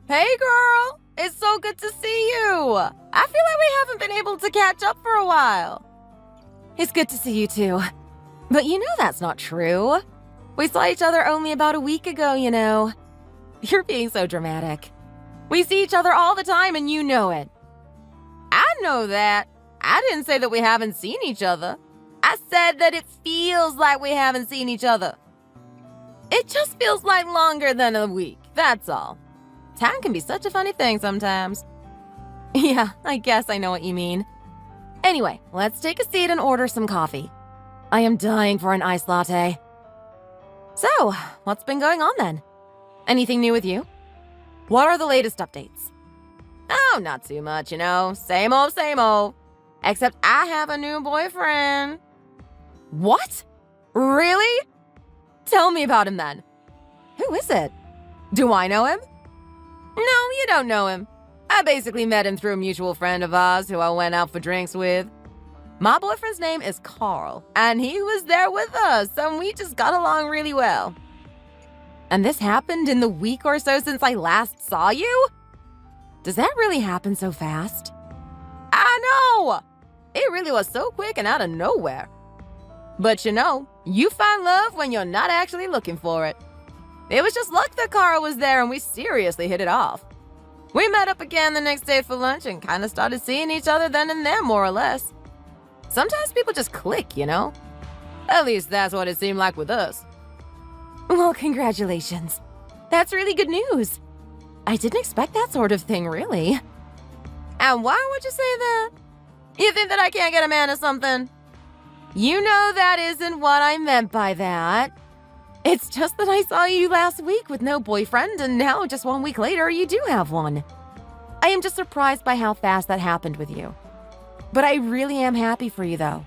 Hey, girl! It's so good to see you! I feel like we haven't been able to catch up for a while. It's good to see you, too. But you know that's not true. We saw each other only about a week ago, you know. You're being so dramatic. We see each other all the time and you know it. I know that. I didn't say that we haven't seen each other. I said that it feels like we haven't seen each other. It just feels like longer than a week, that's all. Time can be such a funny thing sometimes. Yeah, I guess I know what you mean. Anyway, let's take a seat and order some coffee. I am dying for an iced latte. So, what's been going on then? Anything new with you? What are the latest updates? Oh, not too much, you know. Same old, same old. Except I have a new boyfriend. What? Really? Tell me about him then. Who is it? Do I know him? No, you don't know him. I basically met him through a mutual friend of ours who I went out for drinks with. My boyfriend's name is Carl, and he was there with us, and we just got along really well. And this happened in the week or so since I last saw you? Does that really happen so fast? I know! It really was so quick and out of nowhere. But you know, you find love when you're not actually looking for it. It was just luck that Carl was there and we seriously hit it off. We met up again the next day for lunch and kind of started seeing each other then and there, more or less. Sometimes people just click, you know? At least that's what it seemed like with us. Well, congratulations. That's really good news. I didn't expect that sort of thing, really. And why would you say that? You think that I can't get a man or something? You know that isn't what I meant by that. It's just that I saw you last week with no boyfriend, and now just 1 week later, you do have one. I am just surprised by how fast that happened with you. But I really am happy for you, though.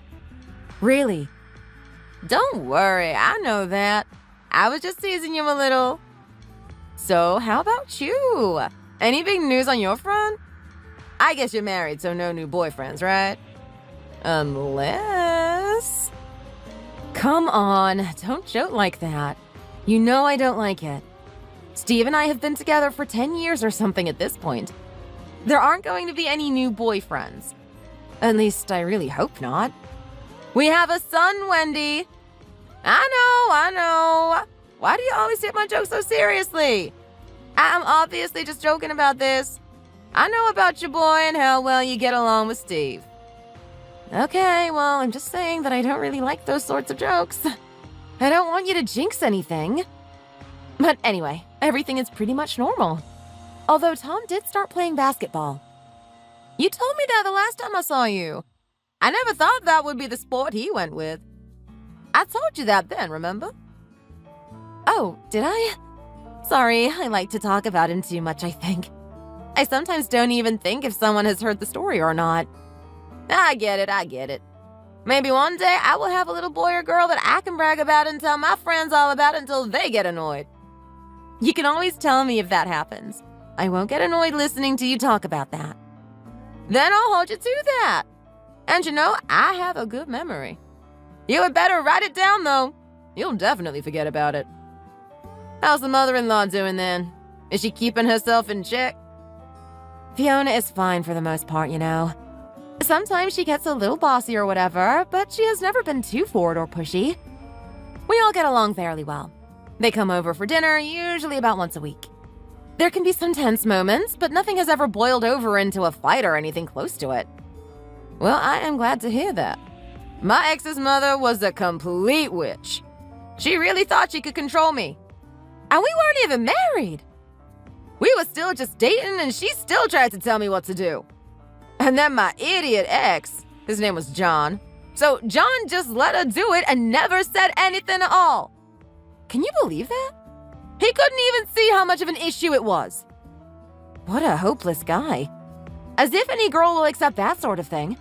Really. Don't worry, I know that. I was just teasing you a little. So, how about you? Any big news on your front? I guess you're married, so no new boyfriends, right? Unless... Come on, don't joke like that. You know I don't like it. Steve and I have been together for 10 years or something at this point. There aren't going to be any new boyfriends. At least I really hope not. We have a son, Wendy. I know. Why do you always take my jokes so seriously? I'm obviously just joking about this. I know about your boy and how well you get along with Steve. Okay, well, I'm just saying that I don't really like those sorts of jokes. I don't want you to jinx anything. But anyway, everything is pretty much normal. Although Tom did start playing basketball. You told me that the last time I saw you. I never thought that would be the sport he went with. I told you that then, remember? Oh, did I? Sorry, I like to talk about him too much, I think. I sometimes don't even think if someone has heard the story or not. I get it. Maybe one day I will have a little boy or girl that I can brag about and tell my friends all about it until they get annoyed. You can always tell me if that happens. I won't get annoyed listening to you talk about that. Then I'll hold you to that. And you know, I have a good memory. You had better write it down, though. You'll definitely forget about it. How's the mother-in-law doing then? Is she keeping herself in check? Fiona is fine for the most part, you know. Sometimes she gets a little bossy or whatever, but she has never been too forward or pushy. We all get along fairly well. They come over for dinner, usually about once a week. There can be some tense moments, but nothing has ever boiled over into a fight or anything close to it. Well, I am glad to hear that. My ex's mother was a complete witch. She really thought she could control me. And we weren't even married. We were still just dating, and she still tried to tell me what to do. And then my idiot ex, his name was John. So John just let her do it and never said anything at all. Can you believe that? He couldn't even see how much of an issue it was. What a hopeless guy. As if any girl will accept that sort of thing.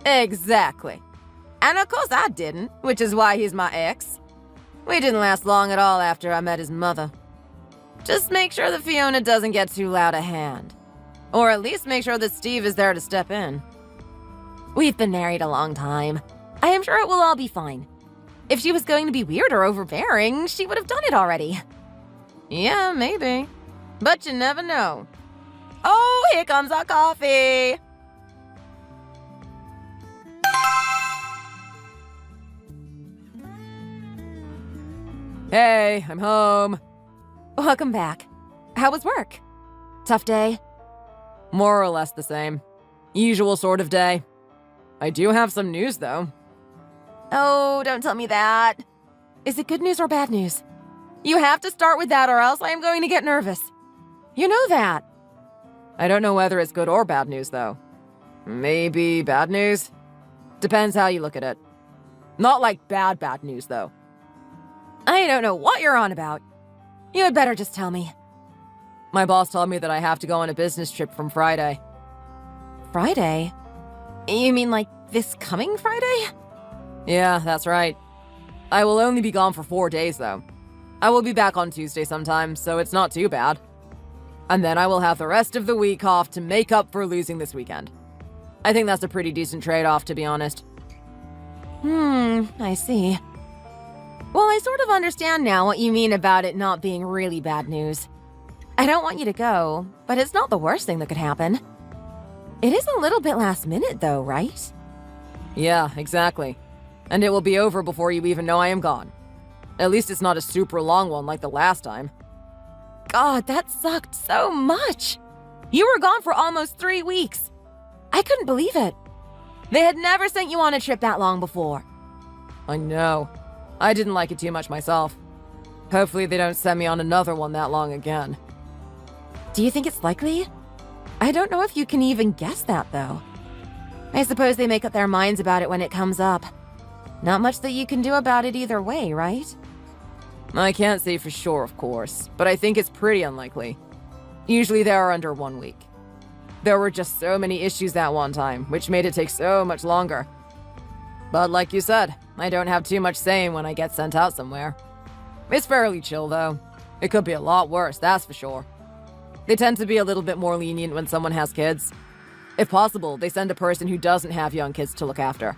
Exactly. And of course I didn't, which is why he's my ex. We didn't last long at all after I met his mother. Just make sure that Fiona doesn't get too loud a hand. Or at least make sure that Steve is there to step in. We've been married a long time. I am sure it will all be fine. If she was going to be weird or overbearing, she would have done it already. Yeah, maybe. But you never know. Oh, here comes our coffee! Hey, I'm home. Welcome back. How was work? Tough day? More or less the same. Usual sort of day. I do have some news, though. Oh, don't tell me that. Is it good news or bad news? You have to start with that or else I am going to get nervous. You know that. I don't know whether it's good or bad news, though. Maybe bad news? Depends how you look at it. Not like bad news, though. I don't know what you're on about. You had better just tell me. My boss told me that I have to go on a business trip from Friday. Friday? You mean like this coming Friday? Yeah, that's right. I will only be gone for 4 days, though. I will be back on Tuesday sometime, so it's not too bad. And then I will have the rest of the week off to make up for losing this weekend. I think that's a pretty decent trade-off, to be honest. I see. Well, I sort of understand now what you mean about it not being really bad news. I don't want you to go, but it's not the worst thing that could happen. It is a little bit last minute, though, right? Yeah, exactly. And it will be over before you even know I am gone. At least it's not a super long one like the last time. God, that sucked so much. You were gone for almost 3 weeks. I couldn't believe it. They had never sent you on a trip that long before. I know. I didn't like it too much myself. Hopefully they don't send me on another one that long again. Do you think it's likely? I don't know if you can even guess that, though. I suppose they make up their minds about it when it comes up. Not much that you can do about it either way, right? I can't say for sure, of course, but I think it's pretty unlikely. Usually they are under 1 week. There were just so many issues that one time, which made it take so much longer. But like you said, I don't have too much say when I get sent out somewhere. It's fairly chill, though. It could be a lot worse, that's for sure. They tend to be a little bit more lenient when someone has kids. If possible, they send a person who doesn't have young kids to look after.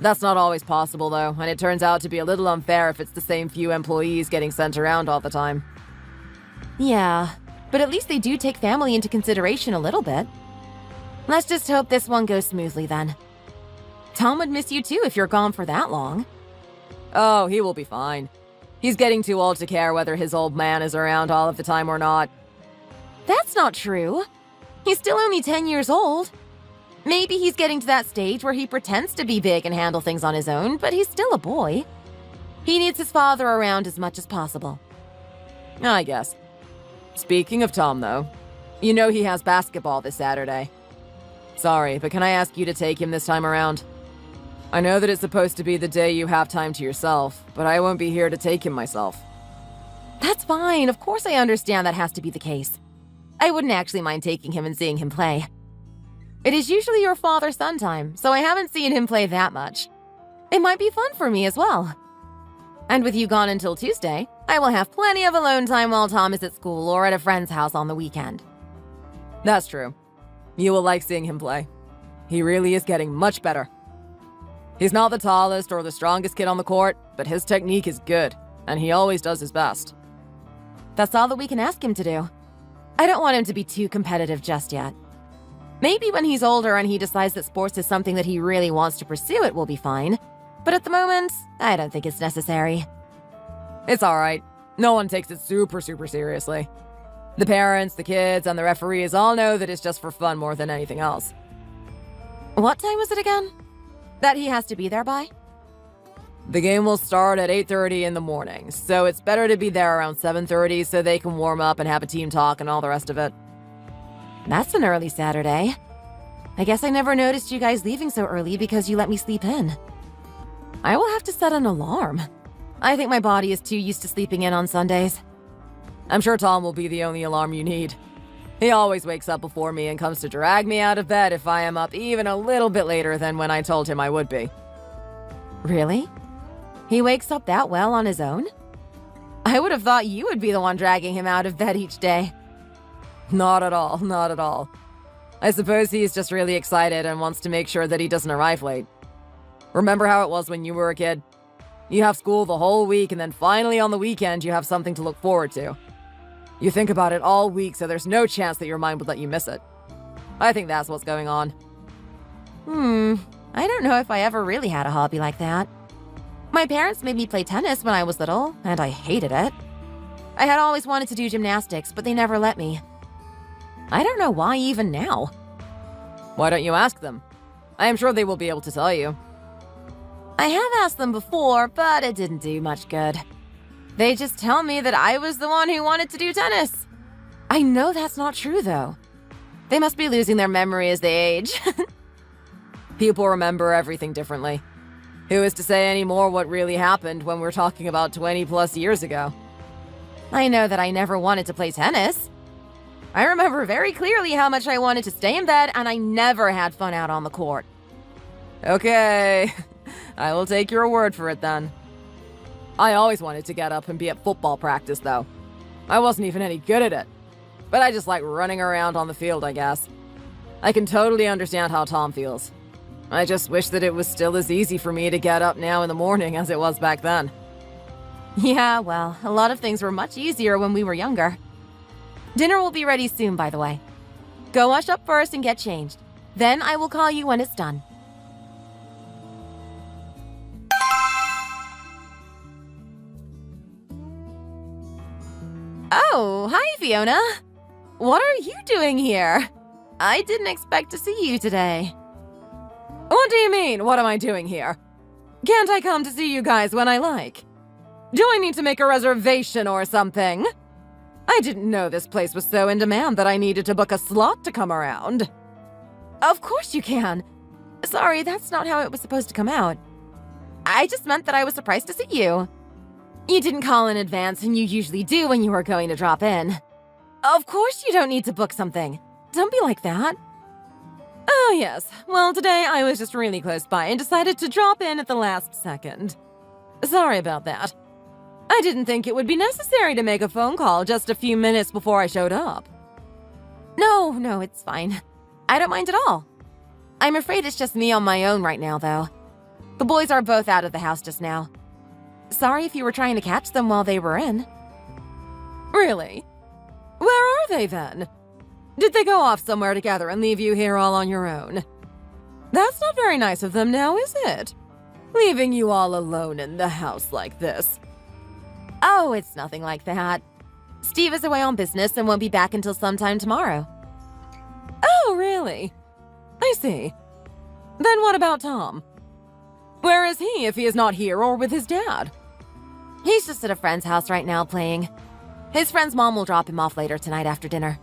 That's not always possible, though, and it turns out to be a little unfair if it's the same few employees getting sent around all the time. Yeah, but at least they do take family into consideration a little bit. Let's just hope this one goes smoothly, then. Tom would miss you too if you're gone for that long. Oh, he will be fine. He's getting too old to care whether his old man is around all of the time or not. That's not true. He's still only 10 years old. Maybe he's getting to that stage where he pretends to be big and handle things on his own, but he's still a boy. He needs his father around as much as possible. I guess. Speaking of Tom, though, you know he has basketball this Saturday. Sorry, but can I ask you to take him this time around? I know that it's supposed to be the day you have time to yourself, but I won't be here to take him myself. That's fine. Of course I understand that has to be the case. I wouldn't actually mind taking him and seeing him play. It is usually your father-son time, so I haven't seen him play that much. It might be fun for me as well. And with you gone until Tuesday, I will have plenty of alone time while Tom is at school or at a friend's house on the weekend. That's true. You will like seeing him play. He really is getting much better. He's not the tallest or the strongest kid on the court, but his technique is good, and he always does his best. That's all that we can ask him to do. I don't want him to be too competitive just yet. Maybe when he's older and he decides that sports is something that he really wants to pursue, it will be fine. But at the moment, I don't think it's necessary. It's alright. No one takes it super seriously. The parents, the kids, and the referees all know that it's just for fun more than anything else. What time was it again? That he has to be there by? The game will start at 8:30 in the morning, so it's better to be there around 7:30 so they can warm up and have a team talk and all the rest of it. That's an early Saturday. I guess I never noticed you guys leaving so early because you let me sleep in. I will have to set an alarm. I think my body is too used to sleeping in on Sundays. I'm sure Tom will be the only alarm you need. He always wakes up before me and comes to drag me out of bed if I am up even a little bit later than when I told him I would be. Really? He wakes up that well on his own? I would have thought you would be the one dragging him out of bed each day. Not at all, not at all. I suppose he's just really excited and wants to make sure that he doesn't arrive late. Remember how it was when you were a kid? You have school the whole week and then finally on the weekend you have something to look forward to. You think about it all week, so there's no chance that your mind would let you miss it. I think that's what's going on. I don't know if I ever really had a hobby like that. My parents made me play tennis when I was little, and I hated it. I had always wanted to do gymnastics, but they never let me. I don't know why even now. Why don't you ask them? I am sure they will be able to tell you. I have asked them before, but it didn't do much good. They just tell me that I was the one who wanted to do tennis. I know that's not true, though. They must be losing their memory as they age. People remember everything differently. Who is to say any more what really happened when we're talking about 20 plus years ago? I know that I never wanted to play tennis. I remember very clearly how much I wanted to stay in bed, and I never had fun out on the court. Okay, I will take your word for it then. I always wanted to get up and be at football practice, though. I wasn't even any good at it. But I just like running around on the field, I guess. I can totally understand how Tom feels. I just wish that it was still as easy for me to get up now in the morning as it was back then. Yeah, well, a lot of things were much easier when we were younger. Dinner will be ready soon, by the way. Go wash up first and get changed. Then I will call you when it's done. Oh, hi, Fiona. What are you doing here? I didn't expect to see you today. What do you mean, what am I doing here? Can't I come to see you guys when I like? Do I need to make a reservation or something? I didn't know this place was so in demand that I needed to book a slot to come around. Of course you can. Sorry, that's not how it was supposed to come out. I just meant that I was surprised to see you. You didn't call in advance, and you usually do when you are going to drop in. Of course you don't need to book something. Don't be like that. Oh, yes. Well, today I was just really close by and decided to drop in at the last second. Sorry about that. I didn't think it would be necessary to make a phone call just a few minutes before I showed up. No, it's fine. I don't mind at all. I'm afraid it's just me on my own right now, though. The boys are both out of the house just now. Sorry if you were trying to catch them while they were in. Really? Where are they then? Did they go off somewhere together and leave you here all on your own? That's not very nice of them now, is it? Leaving you all alone in the house like this. Oh, it's nothing like that. Steve is away on business and won't be back until sometime tomorrow. Oh, really? I see. Then what about Tom? Where is he if he is not here or with his dad? He's just at a friend's house right now playing. His friend's mom will drop him off later tonight after dinner.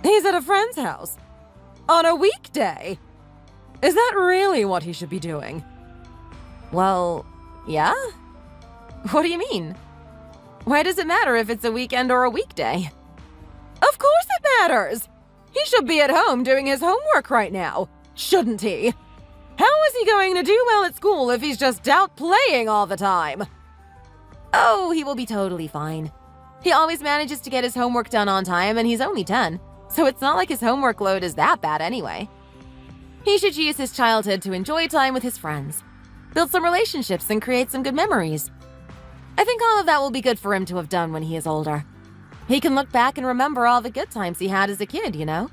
He's at a friend's house? On a weekday? Is that really what he should be doing? Well, yeah? What do you mean? Why does it matter if it's a weekend or a weekday? Of course it matters! He should be at home doing his homework right now, shouldn't he? How is he going to do well at school if he's just out playing all the time? Oh, he will be totally fine. He always manages to get his homework done on time, and he's only 10, so it's not like his homework load is that bad anyway. He should use his childhood to enjoy time with his friends, build some relationships, and create some good memories. I think all of that will be good for him to have done when he is older. He can look back and remember all the good times he had as a kid, you know?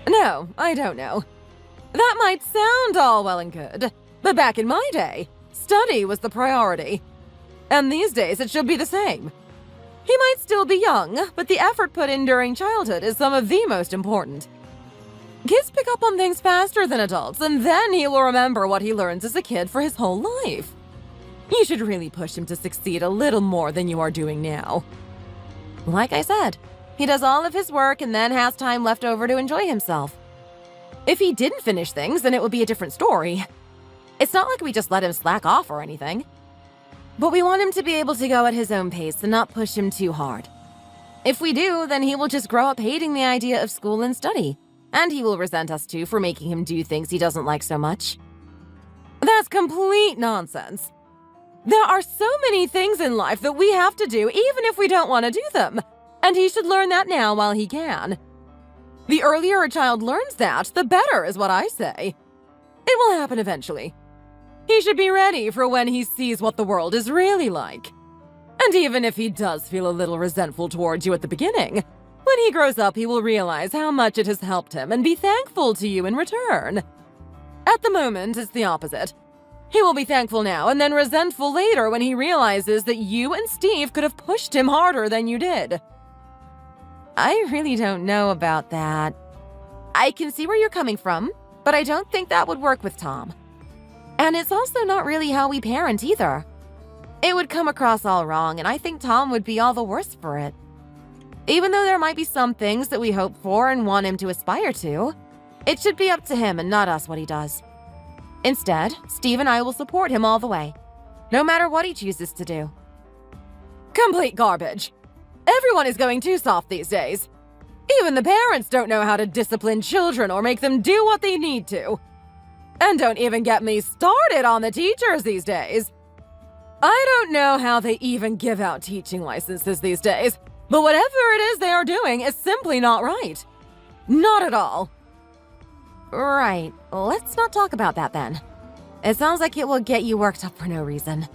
No, I don't know. That might sound all well and good, but back in my day, study was the priority. And these days it should be the same. He might still be young, but the effort put in during childhood is some of the most important. Kids pick up on things faster than adults, and then he will remember what he learns as a kid for his whole life. You should really push him to succeed a little more than you are doing now. Like I said, he does all of his work and then has time left over to enjoy himself. If he didn't finish things, then it would be a different story. It's not like we just let him slack off or anything. But we want him to be able to go at his own pace and not push him too hard. If we do, then he will just grow up hating the idea of school and study, and he will resent us too for making him do things he doesn't like so much. That's complete nonsense. There are so many things in life that we have to do even if we don't want to do them, and he should learn that now while he can. The earlier a child learns that, the better is what I say. It will happen eventually. He should be ready for when he sees what the world is really like. And even if he does feel a little resentful towards you at the beginning, when he grows up, he will realize how much it has helped him and be thankful to you in return. At the moment, it's the opposite. He will be thankful now and then resentful later when he realizes that you and Steve could have pushed him harder than you did. I really don't know about that. I can see where you're coming from, but I don't think that would work with Tom. And it's also not really how we parent either. It would come across all wrong, and I think Tom would be all the worse for it. Even though there might be some things that we hope for and want him to aspire to, it should be up to him and not us what he does. Instead, Steve and I will support him all the way, no matter what he chooses to do. Complete garbage. Everyone is going too soft these days. Even the parents don't know how to discipline children or make them do what they need to. And don't even get me started on the teachers these days. I don't know how they even give out teaching licenses these days, but whatever it is they are doing is simply not right. Not at all. Right, let's not talk about that then. It sounds like it will get you worked up for no reason.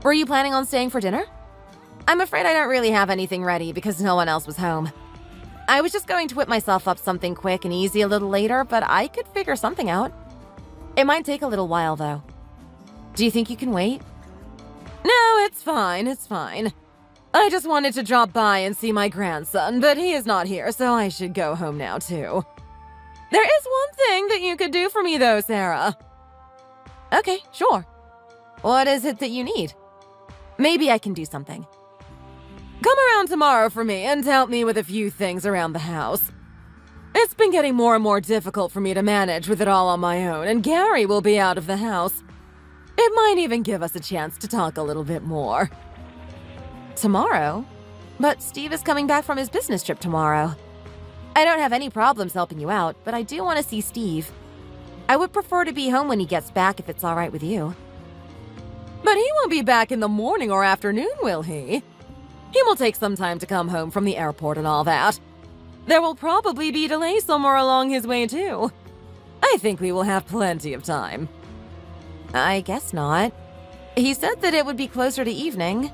Were you planning on staying for dinner? I'm afraid I don't really have anything ready because no one else was home. I was just going to whip myself up something quick and easy a little later, but I could figure something out. It might take a little while, though. Do you think you can wait? No, it's fine. I just wanted to drop by and see my grandson, but he is not here, so I should go home now, too. There is one thing that you could do for me, though, Sarah. Okay, sure. What is it that you need? Maybe I can do something. Come around tomorrow for me and help me with a few things around the house. It's been getting more and more difficult for me to manage with it all on my own, and Gary will be out of the house. It might even give us a chance to talk a little bit more. Tomorrow? But Steve is coming back from his business trip tomorrow. I don't have any problems helping you out, but I do want to see Steve. I would prefer to be home when he gets back if it's all right with you. But he won't be back in the morning or afternoon, will he? He will take some time to come home from the airport and all that. There will probably be delays somewhere along his way, too. I think we will have plenty of time. I guess not. He said that it would be closer to evening.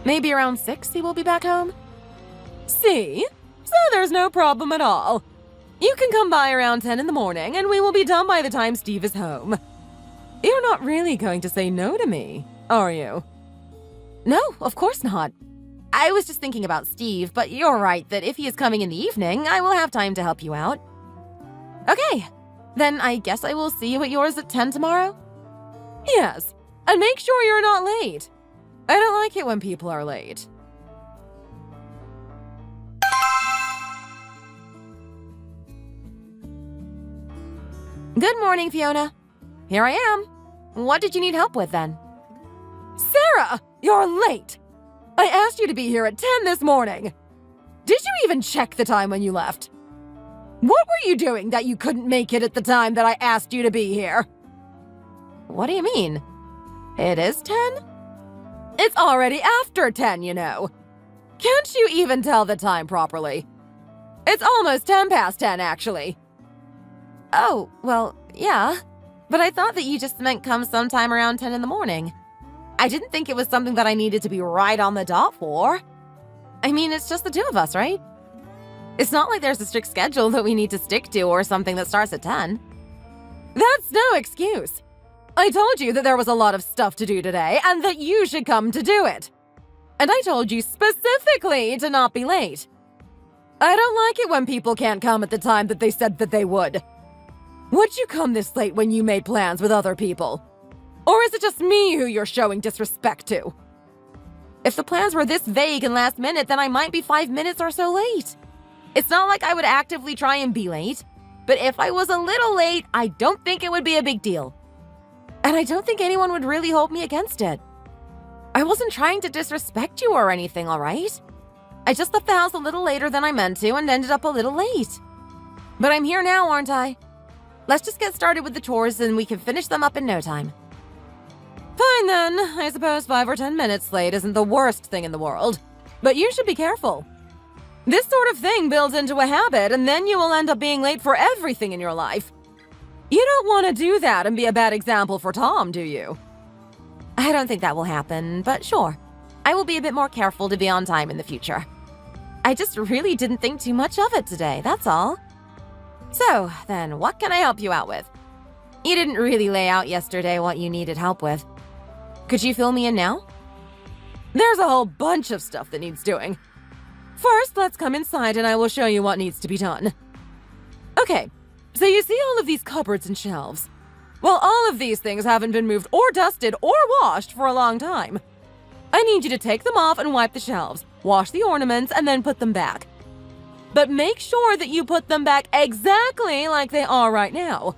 Maybe around 6 he will be back home. See? So there's no problem at all. You can come by around 10 in the morning, and we will be done by the time Steve is home. You're not really going to say no to me, are you? No, of course not. I was just thinking about Steve, but you're right that if he is coming in the evening, I will have time to help you out. Okay, then I guess I will see you at yours at 10 tomorrow? Yes, and make sure you're not late. I don't like it when people are late. Good morning, Fiona. Here I am. What did you need help with then? Sarah, you're late. I asked you to be here at 10 this morning. Did you even check the time when you left? What were you doing that you couldn't make it at the time that I asked you to be here? What do you mean? It is 10? It's already after 10, you know. Can't you even tell the time properly? It's almost 10 past 10, actually. Oh, well, yeah. But I thought that you just meant come sometime around 10 in the morning. I didn't think it was something that I needed to be right on the dot for. I mean, it's just the two of us, right? It's not like there's a strict schedule that we need to stick to or something that starts at 10. That's no excuse. I told you that there was a lot of stuff to do today and that you should come to do it. And I told you specifically to not be late. I don't like it when people can't come at the time that they said that they would. Would you come this late when you made plans with other people? Or is it just me who you're showing disrespect to? If the plans were this vague and last minute, then I might be 5 minutes or so late. It's not like I would actively try and be late, but if I was a little late, I don't think it would be a big deal. And I don't think anyone would really hold me against it. I wasn't trying to disrespect you or anything, all right? I just left the house a little later than I meant to and ended up a little late. But I'm here now, aren't I? Let's just get started with the chores and we can finish them up in no time. Fine then, I suppose 5 or 10 minutes late isn't the worst thing in the world. But you should be careful. This sort of thing builds into a habit and then you will end up being late for everything in your life. You don't want to do that and be a bad example for Tom, do you? I don't think that will happen, but sure. I will be a bit more careful to be on time in the future. I just really didn't think too much of it today, that's all. So, then, what can I help you out with? You didn't really lay out yesterday what you needed help with. Could you fill me in now? There's a whole bunch of stuff that needs doing. First, let's come inside and I will show you what needs to be done. Okay, so you see all of these cupboards and shelves. Well, all of these things haven't been moved or dusted or washed for a long time. I need you to take them off and wipe the shelves, wash the ornaments, and then put them back. But make sure that you put them back exactly like they are right now.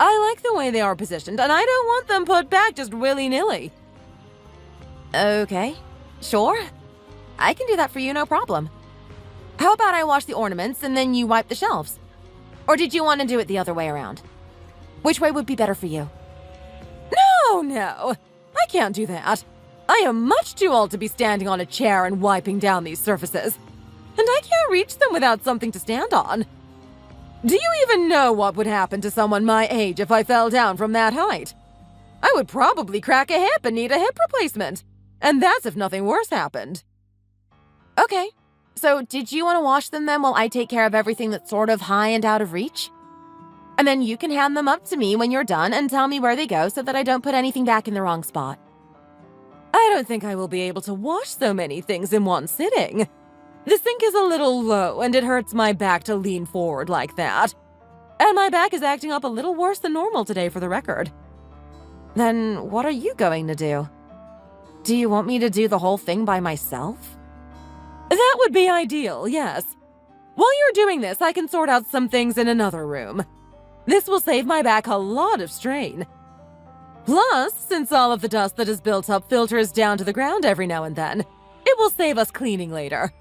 I like the way they are positioned, and I don't want them put back just willy-nilly. Okay, sure. I can do that for you, no problem. How about I wash the ornaments and then you wipe the shelves? Or did you want to do it the other way around? Which way would be better for you? No, I can't do that. I am much too old to be standing on a chair and wiping down these surfaces. And I can't reach them without something to stand on. Do you even know what would happen to someone my age if I fell down from that height? I would probably crack a hip and need a hip replacement. And that's if nothing worse happened. Okay, so did you want to wash them then while I take care of everything that's sort of high and out of reach? And then you can hand them up to me when you're done and tell me where they go so that I don't put anything back in the wrong spot. I don't think I will be able to wash so many things in one sitting. The sink is a little low and it hurts my back to lean forward like that. And my back is acting up a little worse than normal today for the record. Then what are you going to do? Do you want me to do the whole thing by myself? That would be ideal, yes. While you're doing this, I can sort out some things in another room. This will save my back a lot of strain. Plus, since all of the dust that is built up filters down to the ground every now and then, it will save us cleaning later.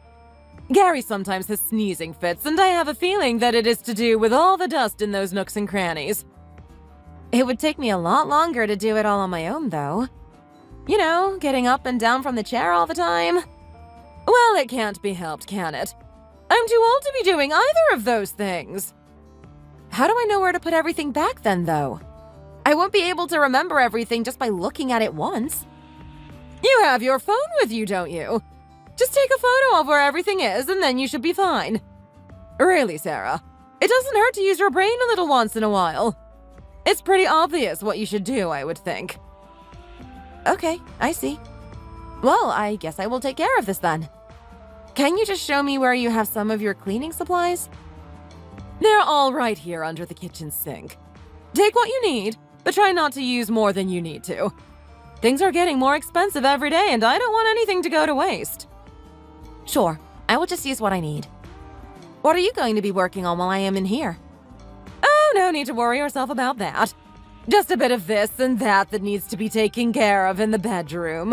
Gary sometimes has sneezing fits, and I have a feeling that it is to do with all the dust in those nooks and crannies. It would take me a lot longer to do it all on my own, though. You know, getting up and down from the chair all the time. Well, it can't be helped, can it? I'm too old to be doing either of those things. How do I know where to put everything back then, though? I won't be able to remember everything just by looking at it once. You have your phone with you, don't you? Just take a photo of where everything is, and then you should be fine. Really, Sarah, it doesn't hurt to use your brain a little once in a while. It's pretty obvious what you should do, I would think. Okay, I see. Well, I guess I will take care of this then. Can you just show me where you have some of your cleaning supplies? They're all right here under the kitchen sink. Take what you need, but try not to use more than you need to. Things are getting more expensive every day, and I don't want anything to go to waste. Sure, I will just use what I need. What are you going to be working on while I am in here? Oh, no need to worry yourself about that. Just a bit of this and that needs to be taken care of in the bedroom.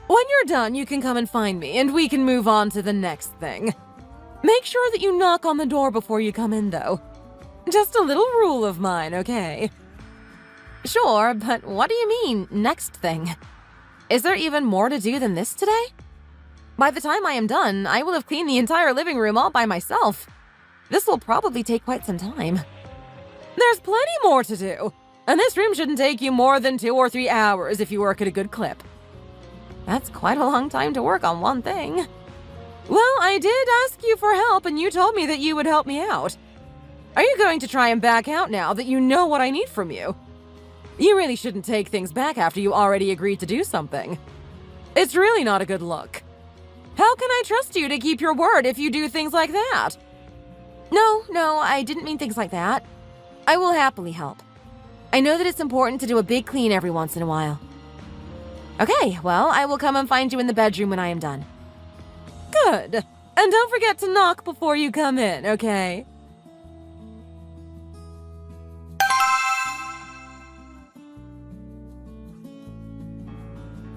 When you're done, you can come and find me, and we can move on to the next thing. Make sure that you knock on the door before you come in, though. Just a little rule of mine, okay? Sure, but what do you mean, next thing? Is there even more to do than this today? By the time I am done, I will have cleaned the entire living room all by myself. This will probably take quite some time. There's plenty more to do, and this room shouldn't take you more than 2 or 3 hours if you work at a good clip. That's quite a long time to work on one thing. Well, I did ask you for help, and you told me that you would help me out. Are you going to try and back out now that you know what I need from you? You really shouldn't take things back after you already agreed to do something. It's really not a good look. How can I trust you to keep your word if you do things like that? No, I didn't mean things like that. I will happily help. I know that it's important to do a big clean every once in a while. Okay, well, I will come and find you in the bedroom when I am done. Good. And don't forget to knock before you come in, okay?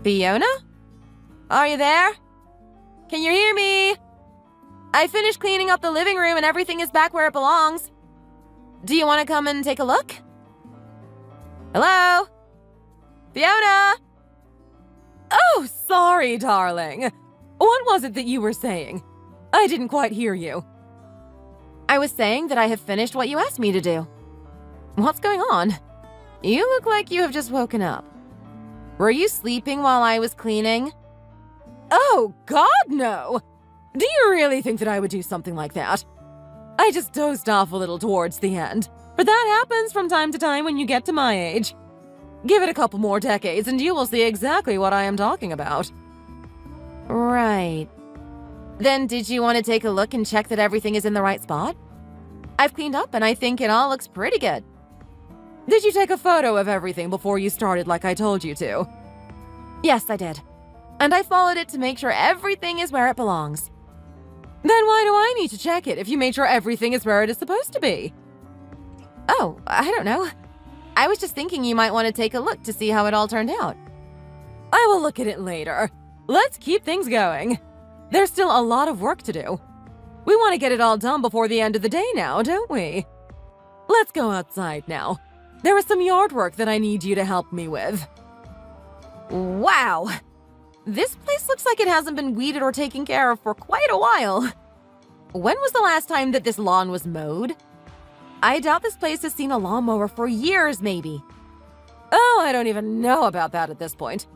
Fiona? Are you there? Can you hear me? I finished cleaning up the living room and everything is back where it belongs. Do you want to come and take a look? Hello? Fiona? Oh, sorry, darling. What was it that you were saying? I didn't quite hear you. I was saying that I have finished what you asked me to do. What's going on? You look like you have just woken up. Were you sleeping while I was cleaning? Oh, God, no! Do you really think that I would do something like that? I just dozed off a little towards the end, but that happens from time to time when you get to my age. Give it a couple more decades and you will see exactly what I am talking about. Right. Then did you want to take a look and check that everything is in the right spot? I've cleaned up and I think it all looks pretty good. Did you take a photo of everything before you started like I told you to? Yes, I did. And I followed it to make sure everything is where it belongs. Then why do I need to check it if you made sure everything is where it is supposed to be? Oh, I don't know. I was just thinking you might want to take a look to see how it all turned out. I will look at it later. Let's keep things going. There's still a lot of work to do. We want to get it all done before the end of the day now, don't we? Let's go outside now. There is some yard work that I need you to help me with. Wow! This place looks like it hasn't been weeded or taken care of for quite a while. When was the last time that this lawn was mowed? I doubt this place has seen a lawnmower for years, maybe. Oh, I don't even know about that at this point.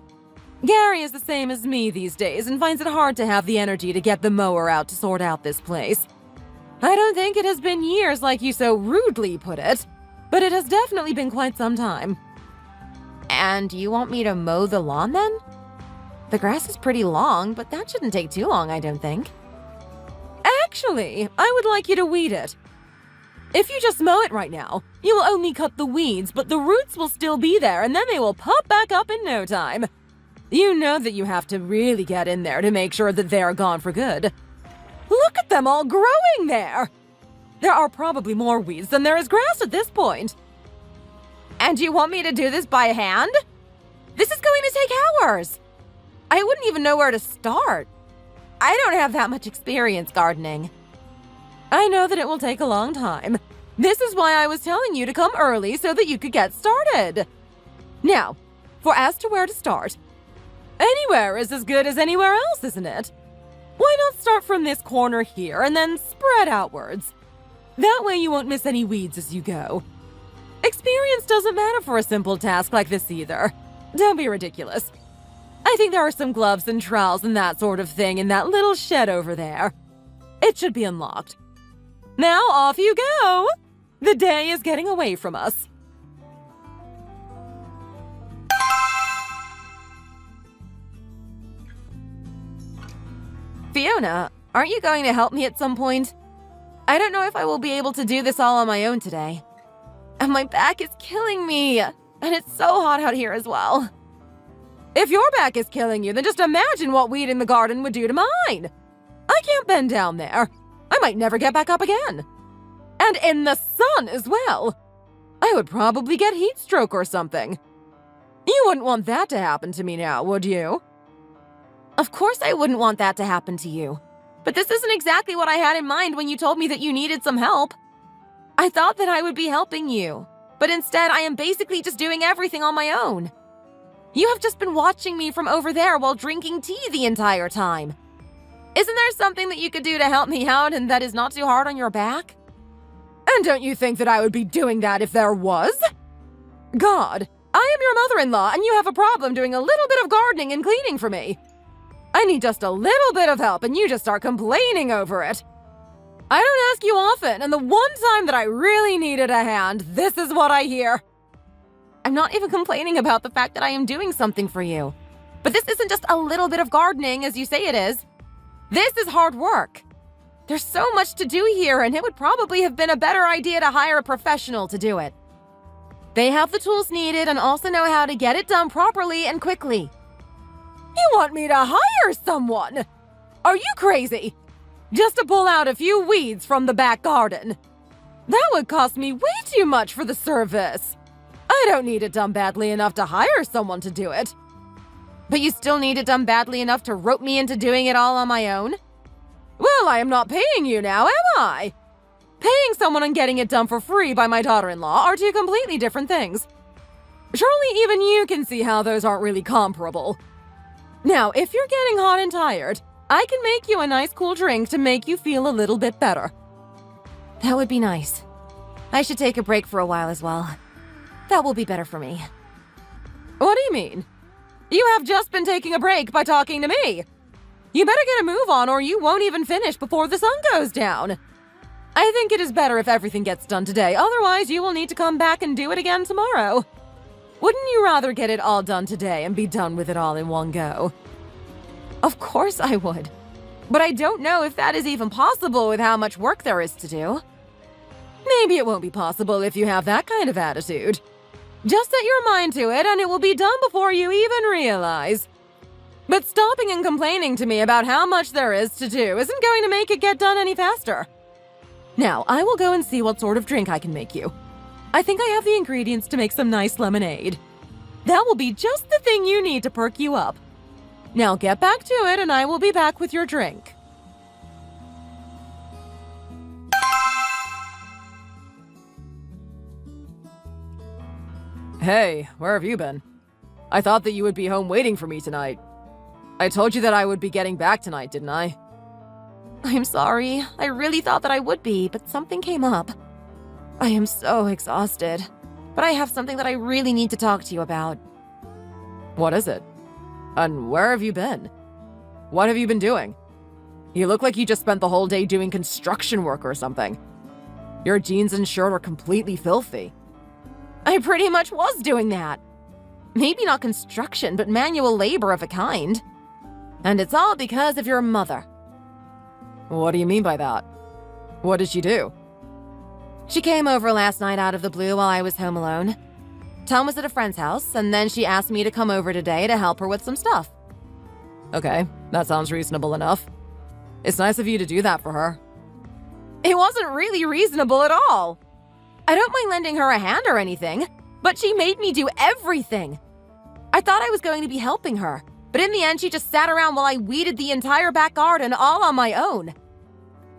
Gary is the same as me these days and finds it hard to have the energy to get the mower out to sort out this place. I don't think it has been years like you so rudely put it, but it has definitely been quite some time. And you want me to mow the lawn then? The grass is pretty long, but that shouldn't take too long, I don't think. Actually, I would like you to weed it. If you just mow it right now, you will only cut the weeds, but the roots will still be there, and then they will pop back up in no time. You know that you have to really get in there to make sure that they are gone for good. Look at them all growing there! There are probably more weeds than there is grass at this point. And you want me to do this by hand? This is going to take hours. I wouldn't even know where to start. I don't have that much experience gardening. I know that it will take a long time. This is why I was telling you to come early so that you could get started. Now, as to where to start. Anywhere is as good as anywhere else, isn't it? Why not start from this corner here and then spread outwards? That way you won't miss any weeds as you go. Experience doesn't matter for a simple task like this either. Don't be ridiculous. I think there are some gloves and trowels and that sort of thing in that little shed over there. It should be unlocked. Now off you go! The day is getting away from us. Fiona, aren't you going to help me at some point? I don't know if I will be able to do this all on my own today. And my back is killing me, and it's so hot out here as well. If your back is killing you, then just imagine what weed in the garden would do to mine. I can't bend down there. I might never get back up again. And in the sun as well. I would probably get heat stroke or something. You wouldn't want that to happen to me now, would you? Of course I wouldn't want that to happen to you. But this isn't exactly what I had in mind when you told me that you needed some help. I thought that I would be helping you, but instead I am basically just doing everything on my own. You have just been watching me from over there while drinking tea the entire time. Isn't there something that you could do to help me out and that is not too hard on your back? And don't you think that I would be doing that if there was? God, I am your mother-in-law and you have a problem doing a little bit of gardening and cleaning for me. I need just a little bit of help and you just start complaining over it. I don't ask you often, and the one time that I really needed a hand, this is what I hear. I'm not even complaining about the fact that I am doing something for you. But this isn't just a little bit of gardening, as you say it is. This is hard work. There's so much to do here, and it would probably have been a better idea to hire a professional to do it. They have the tools needed and also know how to get it done properly and quickly. You want me to hire someone? Are you crazy? Just to pull out a few weeds from the back garden. That would cost me way too much for the service. I don't need it done badly enough to hire someone to do it. But you still need it done badly enough to rope me into doing it all on my own? Well, I am not paying you now, am I? Paying someone and getting it done for free by my daughter-in-law are two completely different things. Surely even you can see how those aren't really comparable. Now, if you're getting hot and tired, I can make you a nice cool drink to make you feel a little bit better. That would be nice. I should take a break for a while as well. That will be better for me. What do you mean? You have just been taking a break by talking to me. You better get a move on or you won't even finish before the sun goes down. I think it is better if everything gets done today, otherwise you will need to come back and do it again tomorrow. Wouldn't you rather get it all done today and be done with it all in one go? Of course I would. But I don't know if that is even possible with how much work there is to do. Maybe it won't be possible if you have that kind of attitude. Just set your mind to it and it will be done before you even realize. But stopping and complaining to me about how much there is to do isn't going to make it get done any faster. Now, I will go and see what sort of drink I can make you. I think I have the ingredients to make some nice lemonade. That will be just the thing you need to perk you up. Now get back to it and I will be back with your drink. Hey, where have you been? I thought that you would be home waiting for me tonight. I told you that I would be getting back tonight, didn't I? I'm sorry. I really thought that I would be, but something came up. I am so exhausted. But I have something that I really need to talk to you about. What is it? And where have you been? What have you been doing? You look like you just spent the whole day doing construction work or something. Your jeans and shirt are completely filthy. I pretty much was doing that. Maybe not construction, but manual labor of a kind. And it's all because of your mother. What do you mean by that? What did she do? She came over last night out of the blue while I was home alone. Tom was at a friend's house, and then she asked me to come over today to help her with some stuff. Okay, that sounds reasonable enough. It's nice of you to do that for her. It wasn't really reasonable at all. I don't mind lending her a hand or anything, but she made me do everything. I thought I was going to be helping her, but in the end she just sat around while I weeded the entire back garden all on my own.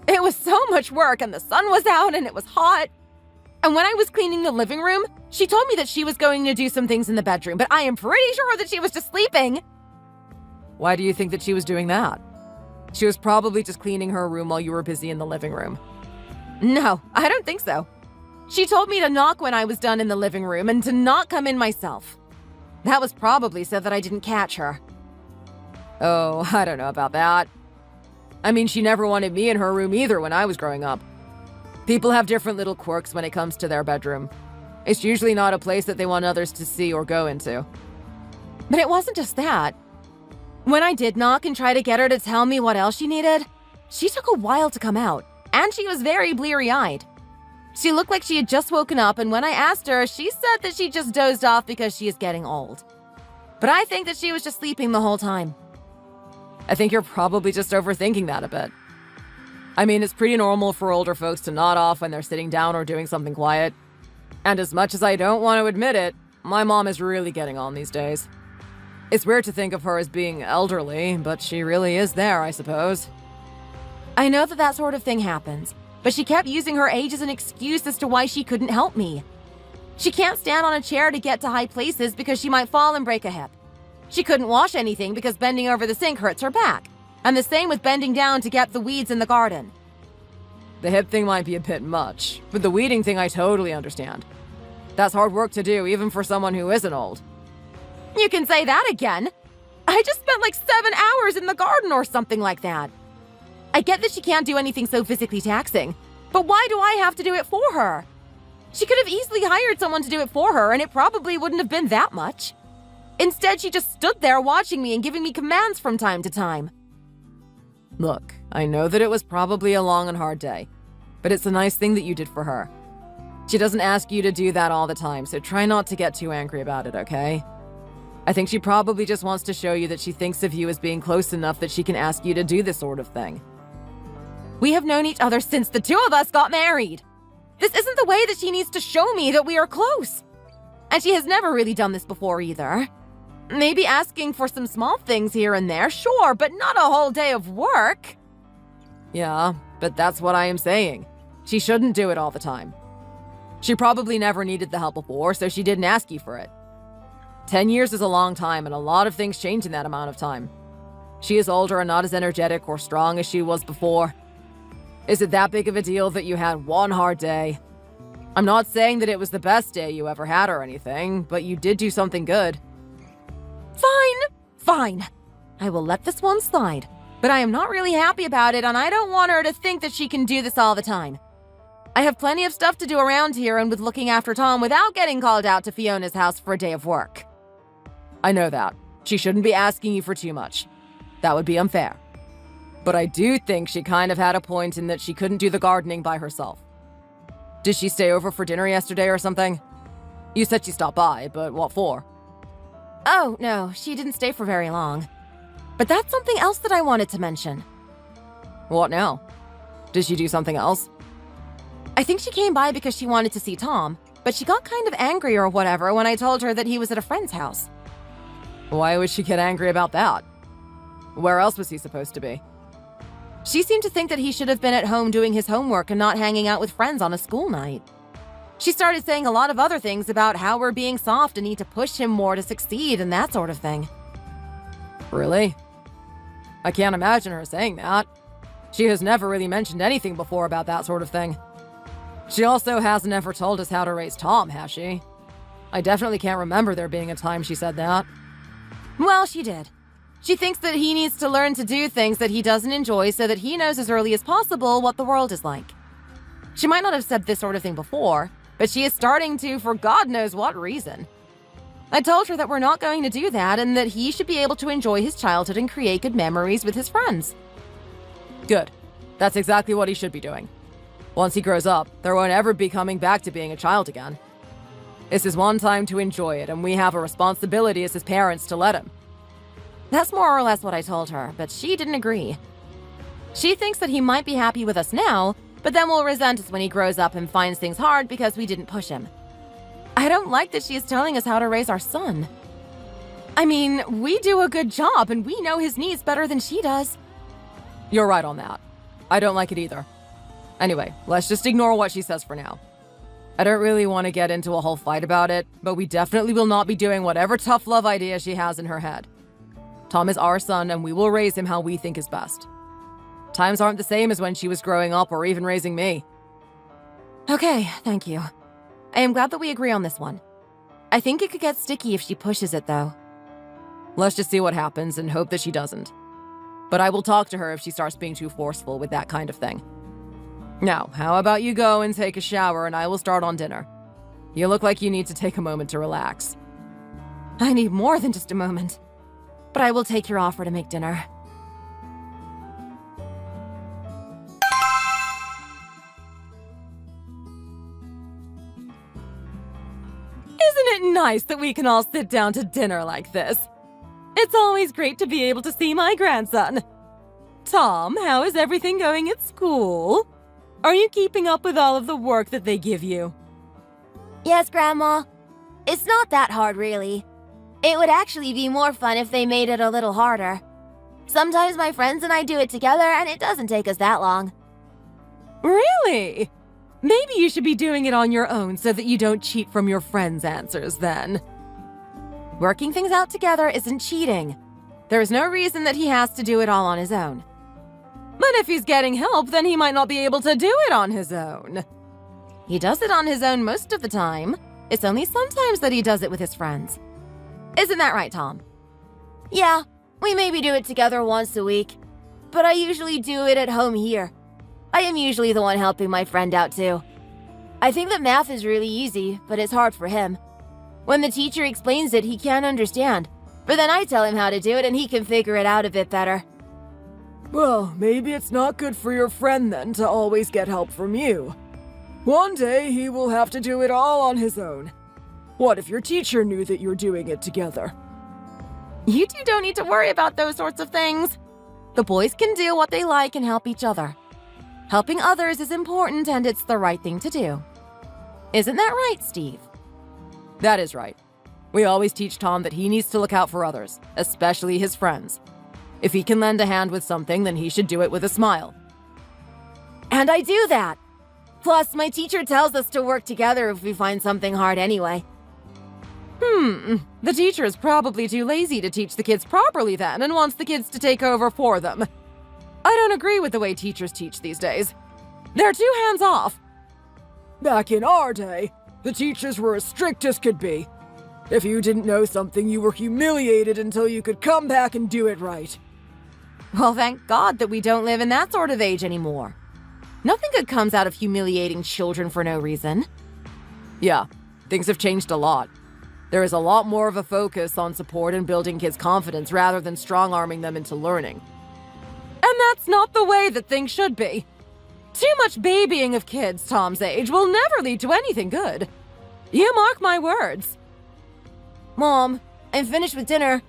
It was so much work and the sun was out and it was hot. And when I was cleaning the living room, she told me that she was going to do some things in the bedroom, but I am pretty sure that she was just sleeping. Why do you think that she was doing that? She was probably just cleaning her room while you were busy in the living room. No, I don't think so. She told me to knock when I was done in the living room and to not come in myself. That was probably so that I didn't catch her. Oh, I don't know about that. I mean, she never wanted me in her room either when I was growing up. People have different little quirks when it comes to their bedroom. It's usually not a place that they want others to see or go into. But it wasn't just that. When I did knock and try to get her to tell me what else she needed, she took a while to come out, and she was very bleary-eyed. She looked like she had just woken up, and when I asked her, she said that she just dozed off because she is getting old. But I think that she was just sleeping the whole time. I think you're probably just overthinking that a bit. I mean, it's pretty normal for older folks to nod off when they're sitting down or doing something quiet. And as much as I don't want to admit it, my mom is really getting on these days. It's weird to think of her as being elderly, but she really is there, I suppose. I know that that sort of thing happens, but she kept using her age as an excuse as to why she couldn't help me. She can't stand on a chair to get to high places because she might fall and break a hip. She couldn't wash anything because bending over the sink hurts her back. And the same with bending down to get the weeds in the garden. The hip thing might be a bit much, but the weeding thing I totally understand. That's hard work to do, even for someone who isn't old. You can say that again. I just spent like 7 hours in the garden or something like that. I get that she can't do anything so physically taxing, but why do I have to do it for her? She could have easily hired someone to do it for her, and it probably wouldn't have been that much. Instead, she just stood there watching me and giving me commands from time to time. Look, I know that it was probably a long and hard day, but it's a nice thing that you did for her. She doesn't ask you to do that all the time, so try not to get too angry about it, okay? I think she probably just wants to show you that she thinks of you as being close enough that she can ask you to do this sort of thing. We have known each other since the two of us got married. This isn't the way that she needs to show me that we are close. And she has never really done this before either. Maybe asking for some small things here and there, sure, but not a whole day of work. Yeah, but that's what I am saying. She shouldn't do it all the time. She probably never needed the help before, so she didn't ask you for it. 10 years is a long time, and a lot of things change in that amount of time. She is older and not as energetic or strong as she was before. Is it that big of a deal that you had one hard day? I'm not saying that it was the best day you ever had or anything, but you did do something good. Fine. I will let this one slide. But I am not really happy about it, and I don't want her to think that she can do this all the time. I have plenty of stuff to do around here and with looking after Tom without getting called out to Fiona's house for a day of work. I know that. She shouldn't be asking you for too much. That would be unfair. But I do think she kind of had a point in that she couldn't do the gardening by herself. Did she stay over for dinner yesterday or something? You said she stopped by, but what for? Oh, no, she didn't stay for very long. But that's something else that I wanted to mention. What now? Did she do something else? I think she came by because she wanted to see Tom, but she got kind of angry or whatever when I told her that he was at a friend's house. Why would she get angry about that? Where else was he supposed to be? She seemed to think that he should have been at home doing his homework and not hanging out with friends on a school night. She started saying a lot of other things about how we're being soft and need to push him more to succeed and that sort of thing. Really? I can't imagine her saying that. She has never really mentioned anything before about that sort of thing. She also hasn't ever told us how to raise Tom, has she? I definitely can't remember there being a time she said that. Well, she did. She thinks that he needs to learn to do things that he doesn't enjoy so that he knows as early as possible what the world is like. She might not have said this sort of thing before, but she is starting to for God knows what reason. I told her that we're not going to do that and that he should be able to enjoy his childhood and create good memories with his friends. Good. That's exactly what he should be doing. Once he grows up, there won't ever be coming back to being a child again. This is one time to enjoy it, and we have a responsibility as his parents to let him. That's more or less what I told her, but she didn't agree. She thinks that he might be happy with us now, but then will resent us when he grows up and finds things hard because we didn't push him. I don't like that she is telling us how to raise our son. I mean, we do a good job and we know his needs better than she does. You're right on that. I don't like it either. Anyway, let's just ignore what she says for now. I don't really want to get into a whole fight about it, but we definitely will not be doing whatever tough love idea she has in her head. Tom is our son and we will raise him how we think is best. Times aren't the same as when she was growing up or even raising me. Okay, thank you. I am glad that we agree on this one. I think it could get sticky if she pushes it, though. Let's just see what happens and hope that she doesn't. But I will talk to her if she starts being too forceful with that kind of thing. Now, how about you go and take a shower and I will start on dinner. You look like you need to take a moment to relax. I need more than just a moment. But I will take your offer to make dinner. Isn't it nice that we can all sit down to dinner like this? It's always great to be able to see my grandson. Tom, how is everything going at school? Are you keeping up with all of the work that they give you? Yes, Grandma. It's not that hard, really. It would actually be more fun if they made it a little harder. Sometimes my friends and I do it together, and it doesn't take us that long. Really? Maybe you should be doing it on your own so that you don't cheat from your friends' answers, then. Working things out together isn't cheating. There is no reason that he has to do it all on his own. But if he's getting help, then he might not be able to do it on his own. He does it on his own most of the time. It's only sometimes that he does it with his friends. Isn't that right, Tom? Yeah, we maybe do it together once a week. But I usually do it at home here. I am usually the one helping my friend out too. I think that math is really easy, but it's hard for him. When the teacher explains it, he can't understand. But then I tell him how to do it and he can figure it out a bit better. Well, maybe it's not good for your friend then to always get help from you. One day he will have to do it all on his own. What if your teacher knew that you're doing it together? You two don't need to worry about those sorts of things. The boys can do what they like and help each other. Helping others is important and it's the right thing to do. Isn't that right, Steve? That is right. We always teach Tom that he needs to look out for others, especially his friends. If he can lend a hand with something, then he should do it with a smile. And I do that. Plus, my teacher tells us to work together if we find something hard anyway. The teacher is probably too lazy to teach the kids properly then and wants the kids to take over for them. I don't agree with the way teachers teach these days. They're too hands-off. Back in our day, the teachers were as strict as could be. If you didn't know something, you were humiliated until you could come back and do it right. Well, thank God that we don't live in that sort of age anymore. Nothing good comes out of humiliating children for no reason. Yeah, things have changed a lot. There is a lot more of a focus on support and building kids' confidence rather than strong-arming them into learning. And that's not the way that things should be. Too much babying of kids Tom's age will never lead to anything good. You mark my words. Mom, I'm finished with dinner.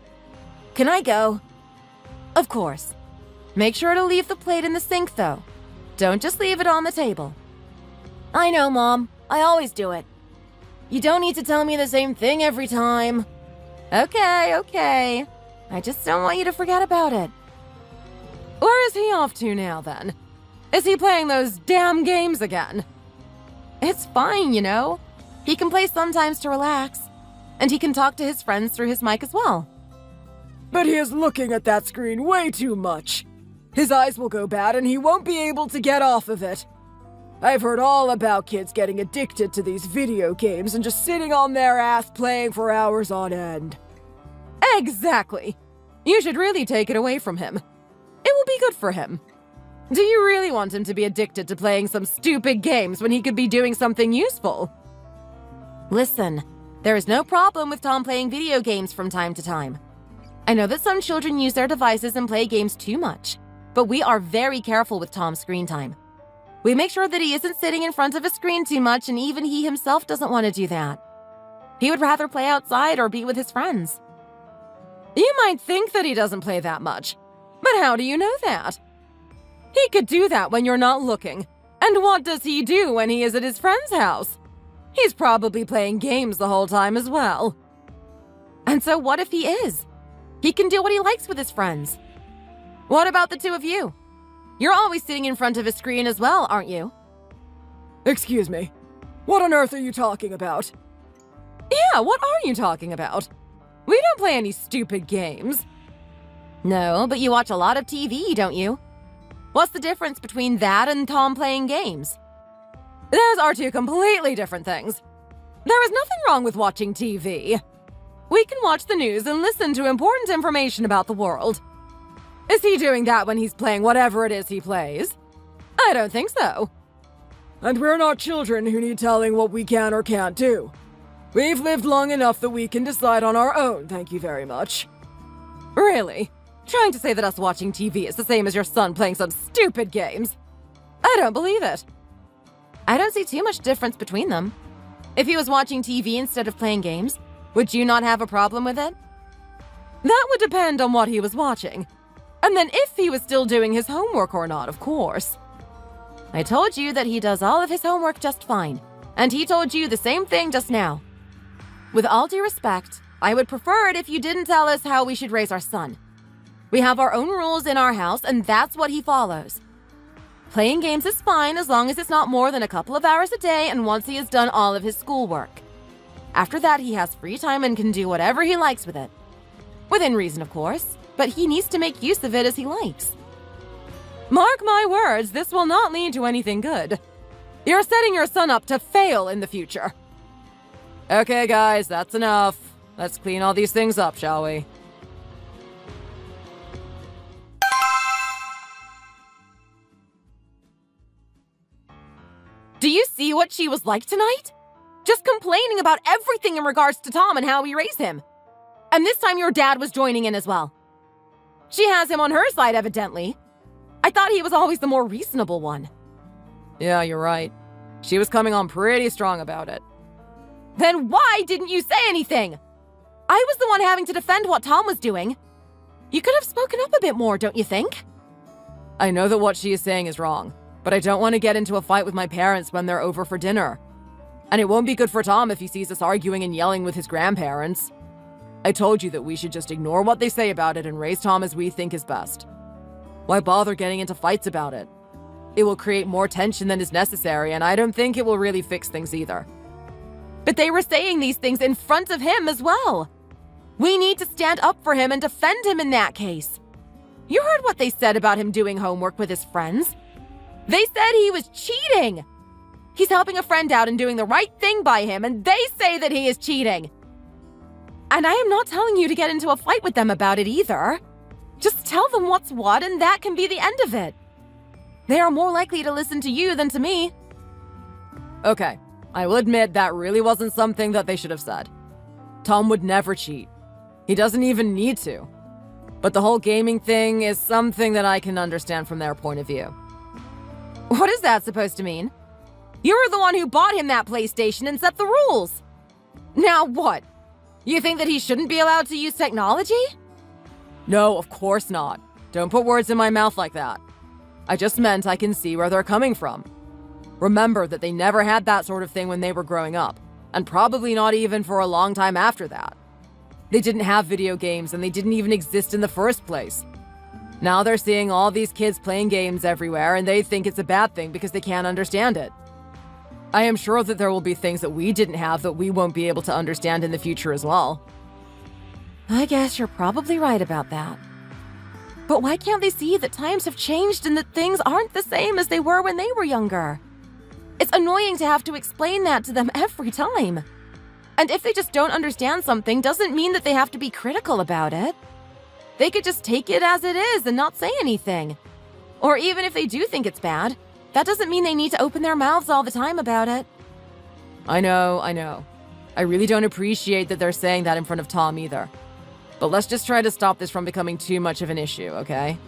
Can I go? Of course. Make sure to leave the plate in the sink, though. Don't just leave it on the table. I know, Mom. I always do it. You don't need to tell me the same thing every time. Okay. I just don't want you to forget about it. Where is he off to now, then? Is he playing those damn games again? It's fine, you know. He can play sometimes to relax. And he can talk to his friends through his mic as well. But he is looking at that screen way too much. His eyes will go bad and he won't be able to get off of it. I've heard all about kids getting addicted to these video games and just sitting on their ass playing for hours on end. Exactly. You should really take it away from him. It will be good for him. Do you really want him to be addicted to playing some stupid games when he could be doing something useful? Listen, there is no problem with Tom playing video games from time to time. I know that some children use their devices and play games too much, but we are very careful with Tom's screen time. We make sure that he isn't sitting in front of a screen too much, and even he himself doesn't want to do that. He would rather play outside or be with his friends. You might think that he doesn't play that much, but how do you know that? He could do that when you're not looking. And what does he do when he is at his friend's house? He's probably playing games the whole time as well. And so what if he is? He can do what he likes with his friends. What about the two of you? You're always sitting in front of a screen as well, aren't you? Excuse me. What on earth are you talking about? Yeah, what are you talking about? We don't play any stupid games. No, but you watch a lot of TV, don't you? What's the difference between that and Tom playing games? Those are two completely different things. There is nothing wrong with watching TV. We can watch the news and listen to important information about the world. Is he doing that when he's playing whatever it is he plays? I don't think so. And we're not children who need telling what we can or can't do. We've lived long enough that we can decide on our own, thank you very much. Really? Trying to say that us watching TV is the same as your son playing some stupid games? I don't believe it. I don't see too much difference between them. If he was watching TV instead of playing games, would you not have a problem with it? That would depend on what he was watching. And then if he was still doing his homework or not, of course. I told you that he does all of his homework just fine, and he told you the same thing just now. With all due respect, I would prefer it if you didn't tell us how we should raise our son. We have our own rules in our house, and that's what he follows. Playing games is fine as long as it's not more than a couple of hours a day and once he has done all of his schoolwork. After that, he has free time and can do whatever he likes with it. Within reason, of course, but he needs to make use of it as he likes. Mark my words, this will not lead to anything good. You're setting your son up to fail in the future. Okay, guys, that's enough. Let's clean all these things up, shall we? Do you see what she was like tonight? Just complaining about everything in regards to Tom and how we raise him. And this time your dad was joining in as well. She has him on her side, evidently. I thought he was always the more reasonable one. Yeah, you're right. She was coming on pretty strong about it. Then why didn't you say anything? I was the one having to defend what Tom was doing. You could have spoken up a bit more, don't you think? I know that what she is saying is wrong, but I don't want to get into a fight with my parents when they're over for dinner. And it won't be good for Tom if he sees us arguing and yelling with his grandparents. I told you that we should just ignore what they say about it and raise Tom as we think is best. Why bother getting into fights about it? It will create more tension than is necessary, and I don't think it will really fix things either. But they were saying these things in front of him as well. We need to stand up for him and defend him in that case. You heard what they said about him doing homework with his friends. They said he was cheating. He's helping a friend out and doing the right thing by him, and they say that he is cheating. And I am not telling you to get into a fight with them about it either. Just tell them what's what, and that can be the end of it. They are more likely to listen to you than to me. Okay, I will admit that really wasn't something that they should have said. Tom would never cheat. He doesn't even need to. But the whole gaming thing is something that I can understand from their point of view. What is that supposed to mean? You were the one who bought him that PlayStation and set the rules. Now what? You think that he shouldn't be allowed to use technology? No, of course not. Don't put words in my mouth like that. I just meant I can see where they're coming from. Remember that they never had that sort of thing when they were growing up, and probably not even for a long time after that. They didn't have video games, and they didn't even exist in the first place. Now they're seeing all these kids playing games everywhere, and they think it's a bad thing because they can't understand it. I am sure that there will be things that we didn't have that we won't be able to understand in the future as well. I guess you're probably right about that. But why can't they see that times have changed and that things aren't the same as they were when they were younger? It's annoying to have to explain that to them every time. And if they just don't understand something, doesn't mean that they have to be critical about it. They could just take it as it is and not say anything. Or even if they do think it's bad, that doesn't mean they need to open their mouths all the time about it. I know. I really don't appreciate that they're saying that in front of Tom either. But let's just try to stop this from becoming too much of an issue, okay?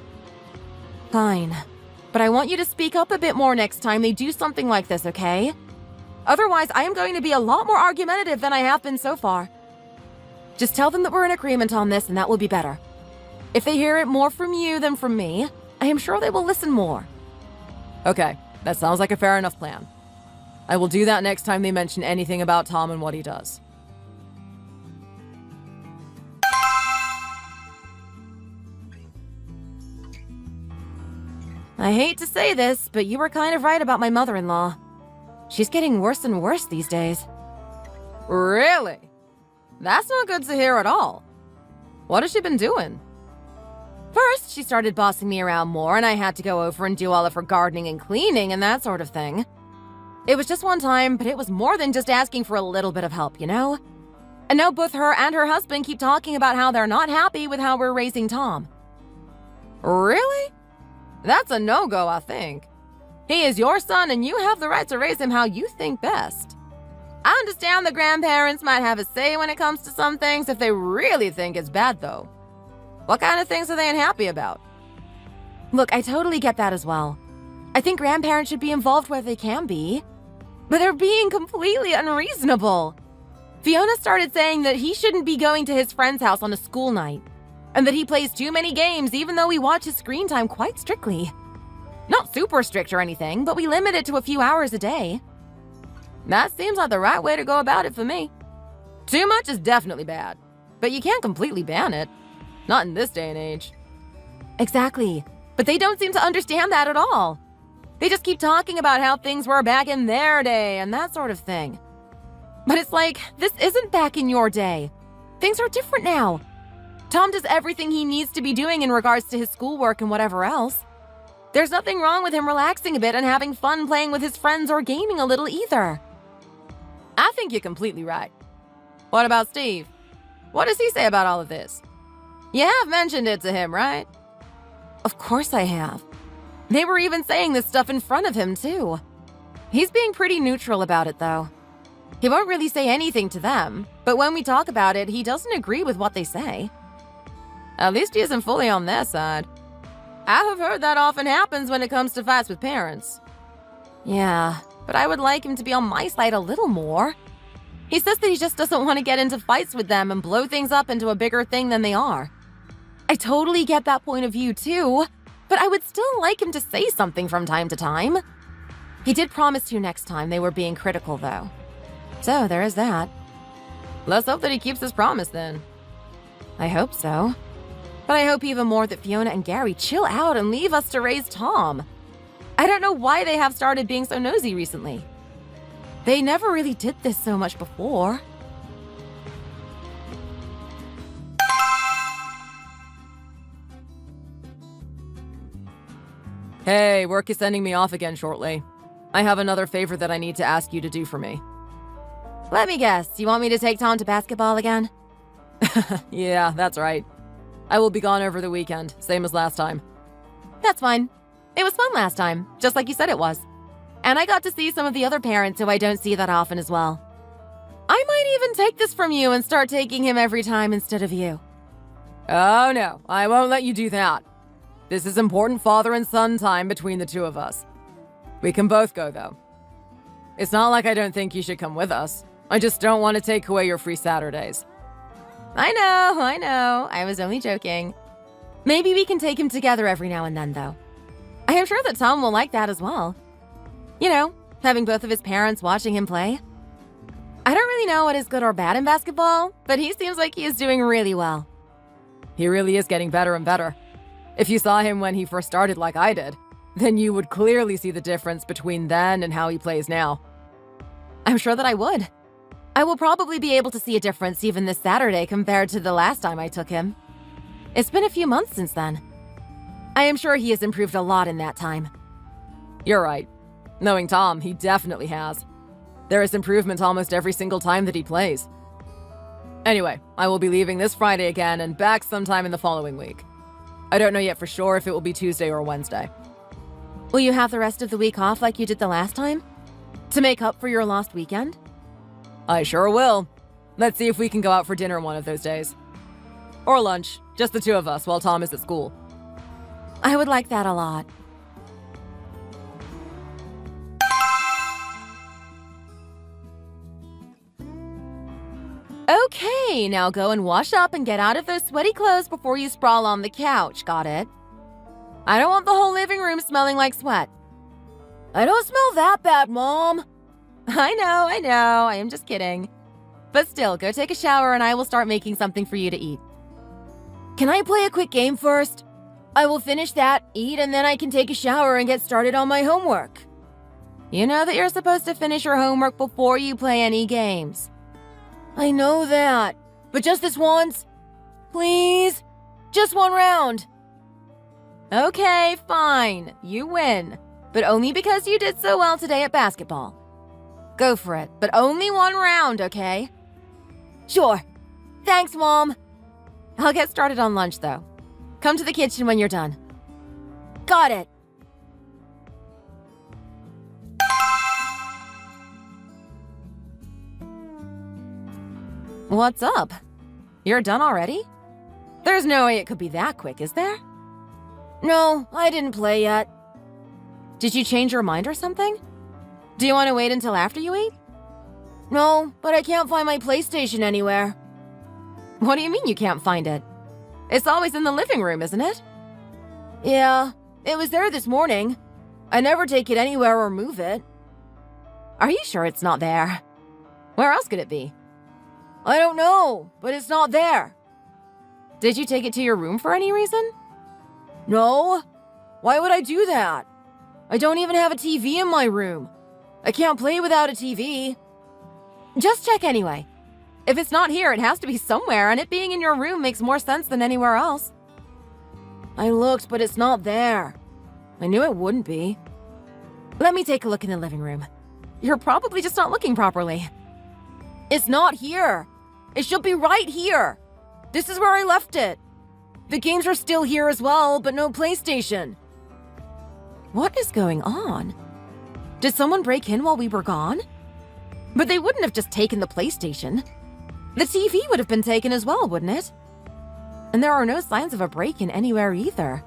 Fine. But I want you to speak up a bit more next time they do something like this, okay? Otherwise, I am going to be a lot more argumentative than I have been so far. Just tell them that we're in agreement on this and that will be better. If they hear it more from you than from me, I am sure they will listen more. Okay, that sounds like a fair enough plan. I will do that next time they mention anything about Tom and what he does. I hate to say this, but you were kind of right about my mother-in-law. She's getting worse and worse these days. Really? That's not good to hear at all. What has she been doing? First, she started bossing me around more, and I had to go over and do all of her gardening and cleaning and that sort of thing. It was just one time, but it was more than just asking for a little bit of help, you know? And now both her and her husband keep talking about how they're not happy with how we're raising Tom. Really? That's a no-go, I think. He is your son, and you have the right to raise him how you think best. I understand the grandparents might have a say when it comes to some things if they really think it's bad, though. What kind of things are they unhappy about? Look, I totally get that as well. I think grandparents should be involved where they can be. But they're being completely unreasonable. Fiona started saying that he shouldn't be going to his friend's house on a school night, and that he plays too many games even though we watch his screen time quite strictly. Not super strict or anything, but we limit it to a few hours a day. That seems like the right way to go about it for me. Too much is definitely bad, but you can't completely ban it. Not in this day and age. Exactly, but they don't seem to understand that at all. They just keep talking about how things were back in their day and that sort of thing. But it's like, this isn't back in your day. Things are different now. Tom does everything he needs to be doing in regards to his schoolwork and whatever else. There's nothing wrong with him relaxing a bit and having fun playing with his friends or gaming a little either. I think you're completely right. What about Steve? What does he say about all of this? You have mentioned it to him, right? Of course I have. They were even saying this stuff in front of him, too. He's being pretty neutral about it, though. He won't really say anything to them, but when we talk about it, he doesn't agree with what they say. At least he isn't fully on their side. I have heard that often happens when it comes to fights with parents. Yeah, but I would like him to be on my side a little more. He says that he just doesn't want to get into fights with them and blow things up into a bigger thing than they are. I totally get that point of view too, but I would still like him to say something from time to time. He did promise to next time they were being critical, though. So there is that. Let's hope that he keeps his promise then. I hope so. But I hope even more that Fiona and Gary chill out and leave us to raise Tom. I don't know why they have started being so nosy recently. They never really did this so much before. Hey, work is sending me off again shortly. I have another favor that I need to ask you to do for me. Let me guess, you want me to take Tom to basketball again? Yeah, that's right. I will be gone over the weekend, same as last time. That's fine. It was fun last time, just like you said it was. And I got to see some of the other parents who I don't see that often as well. I might even take this from you and start taking him every time instead of you. Oh no, I won't let you do that. This is important father and son time between the two of us. We can both go, though. It's not like I don't think you should come with us. I just don't want to take away your free Saturdays. I know. I was only joking. Maybe we can take him together every now and then, though. I am sure that Tom will like that as well. You know, having both of his parents watching him play. I don't really know what is good or bad in basketball, but he seems like he is doing really well. He really is getting better and better. If you saw him when he first started like I did, then you would clearly see the difference between then and how he plays now. I'm sure that I would. I will probably be able to see a difference even this Saturday compared to the last time I took him. It's been a few months since then. I am sure he has improved a lot in that time. You're right. Knowing Tom, he definitely has. There is improvement almost every single time that he plays. Anyway, I will be leaving this Friday again and back sometime in the following week. I don't know yet for sure if it will be Tuesday or Wednesday. Will you have the rest of the week off like you did the last time? To make up for your lost weekend? I sure will. Let's see if we can go out for dinner one of those days. Or lunch, just the two of us while Tom is at school. I would like that a lot. Okay, now go and wash up and get out of those sweaty clothes before you sprawl on the couch, got it? I don't want the whole living room smelling like sweat. I don't smell that bad, Mom. I know, I am just kidding. But still, go take a shower and I will start making something for you to eat. Can I play a quick game first? I will finish that, eat, and then I can take a shower and get started on my homework. You know that you're supposed to finish your homework before you play any games. I know that, but just this once. Please? Just one round. Okay, fine. You win. But only because you did so well today at basketball. Go for it, but only one round, okay? Sure. Thanks, Mom. I'll get started on lunch, though. Come to the kitchen when you're done. Got it. What's up? You're done already? There's no way it could be that quick, is there? No, I didn't play yet. Did you change your mind or something? Do you want to wait until after you eat? No, but I can't find my PlayStation anywhere. What do you mean you can't find it? It's always in the living room, isn't it? Yeah, it was there this morning. I never take it anywhere or move it. Are you sure it's not there? Where else could it be? I don't know, but it's not there. Did you take it to your room for any reason? No. Why would I do that? I don't even have a TV in my room. I can't play without a TV. Just check anyway. If it's not here, it has to be somewhere, and it being in your room makes more sense than anywhere else. I looked, but it's not there. I knew it wouldn't be. Let me take a look in the living room. You're probably just not looking properly. It's not here. It should be right here. This is where I left it. The games are still here as well, but no PlayStation. What is going on? Did someone break in while we were gone? But they wouldn't have just taken the PlayStation. The TV would have been taken as well, wouldn't it? And there are no signs of a break-in anywhere either.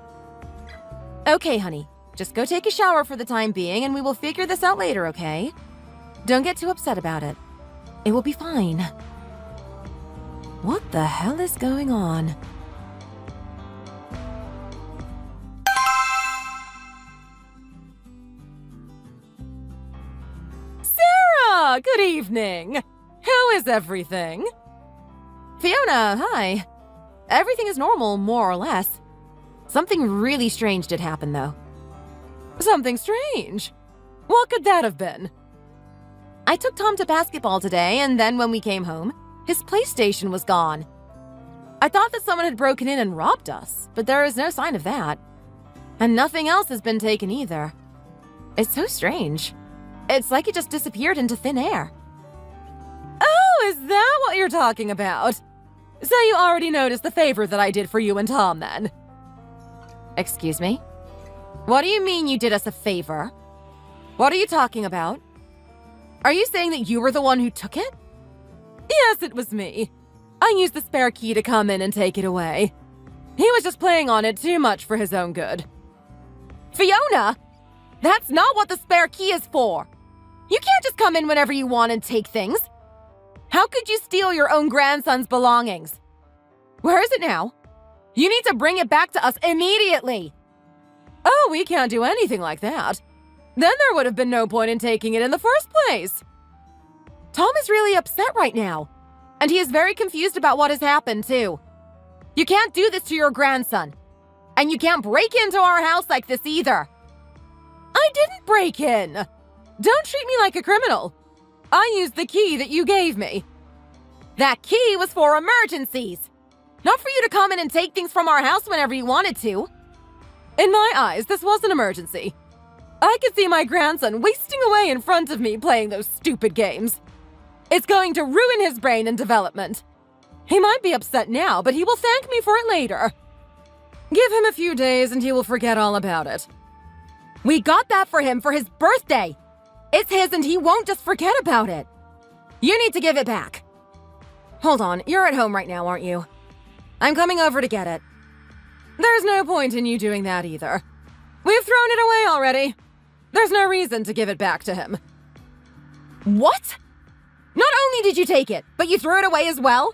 Okay, honey. Just go take a shower for the time being and we will figure this out later, okay? Don't get too upset about it. It will be fine. What the hell is going on? Sarah, good evening. How is everything? Fiona, hi. Everything is normal, more or less. Something really strange did happen, though. Something strange? What could that have been? I took Tom to basketball today, and then when we came home, his PlayStation was gone. I thought that someone had broken in and robbed us, but there is no sign of that. And nothing else has been taken either. It's so strange. It's like it just disappeared into thin air. Oh, is that what you're talking about? So you already noticed the favor that I did for you and Tom, then? Excuse me? What do you mean you did us a favor? What are you talking about? Are you saying that you were the one who took it? Yes, it was me. I used the spare key to come in and take it away. He was just playing on it too much for his own good. Fiona! That's not what the spare key is for! You can't just come in whenever you want and take things. How could you steal your own grandson's belongings? Where is it now? You need to bring it back to us immediately! Oh, we can't do anything like that. Then there would have been no point in taking it in the first place. Tom is really upset right now, and he is very confused about what has happened, too. You can't do this to your grandson, and you can't break into our house like this either. I didn't break in. Don't treat me like a criminal. I used the key that you gave me. That key was for emergencies, not for you to come in and take things from our house whenever you wanted to. In my eyes, this was an emergency. I could see my grandson wasting away in front of me playing those stupid games. It's going to ruin his brain and development. He might be upset now, but he will thank me for it later. Give him a few days and he will forget all about it. We got that for him for his birthday. It's his and he won't just forget about it. You need to give it back. Hold on, you're at home right now, aren't you? I'm coming over to get it. There's no point in you doing that either. We've thrown it away already. There's no reason to give it back to him. What? Not only did you take it, but you threw it away as well?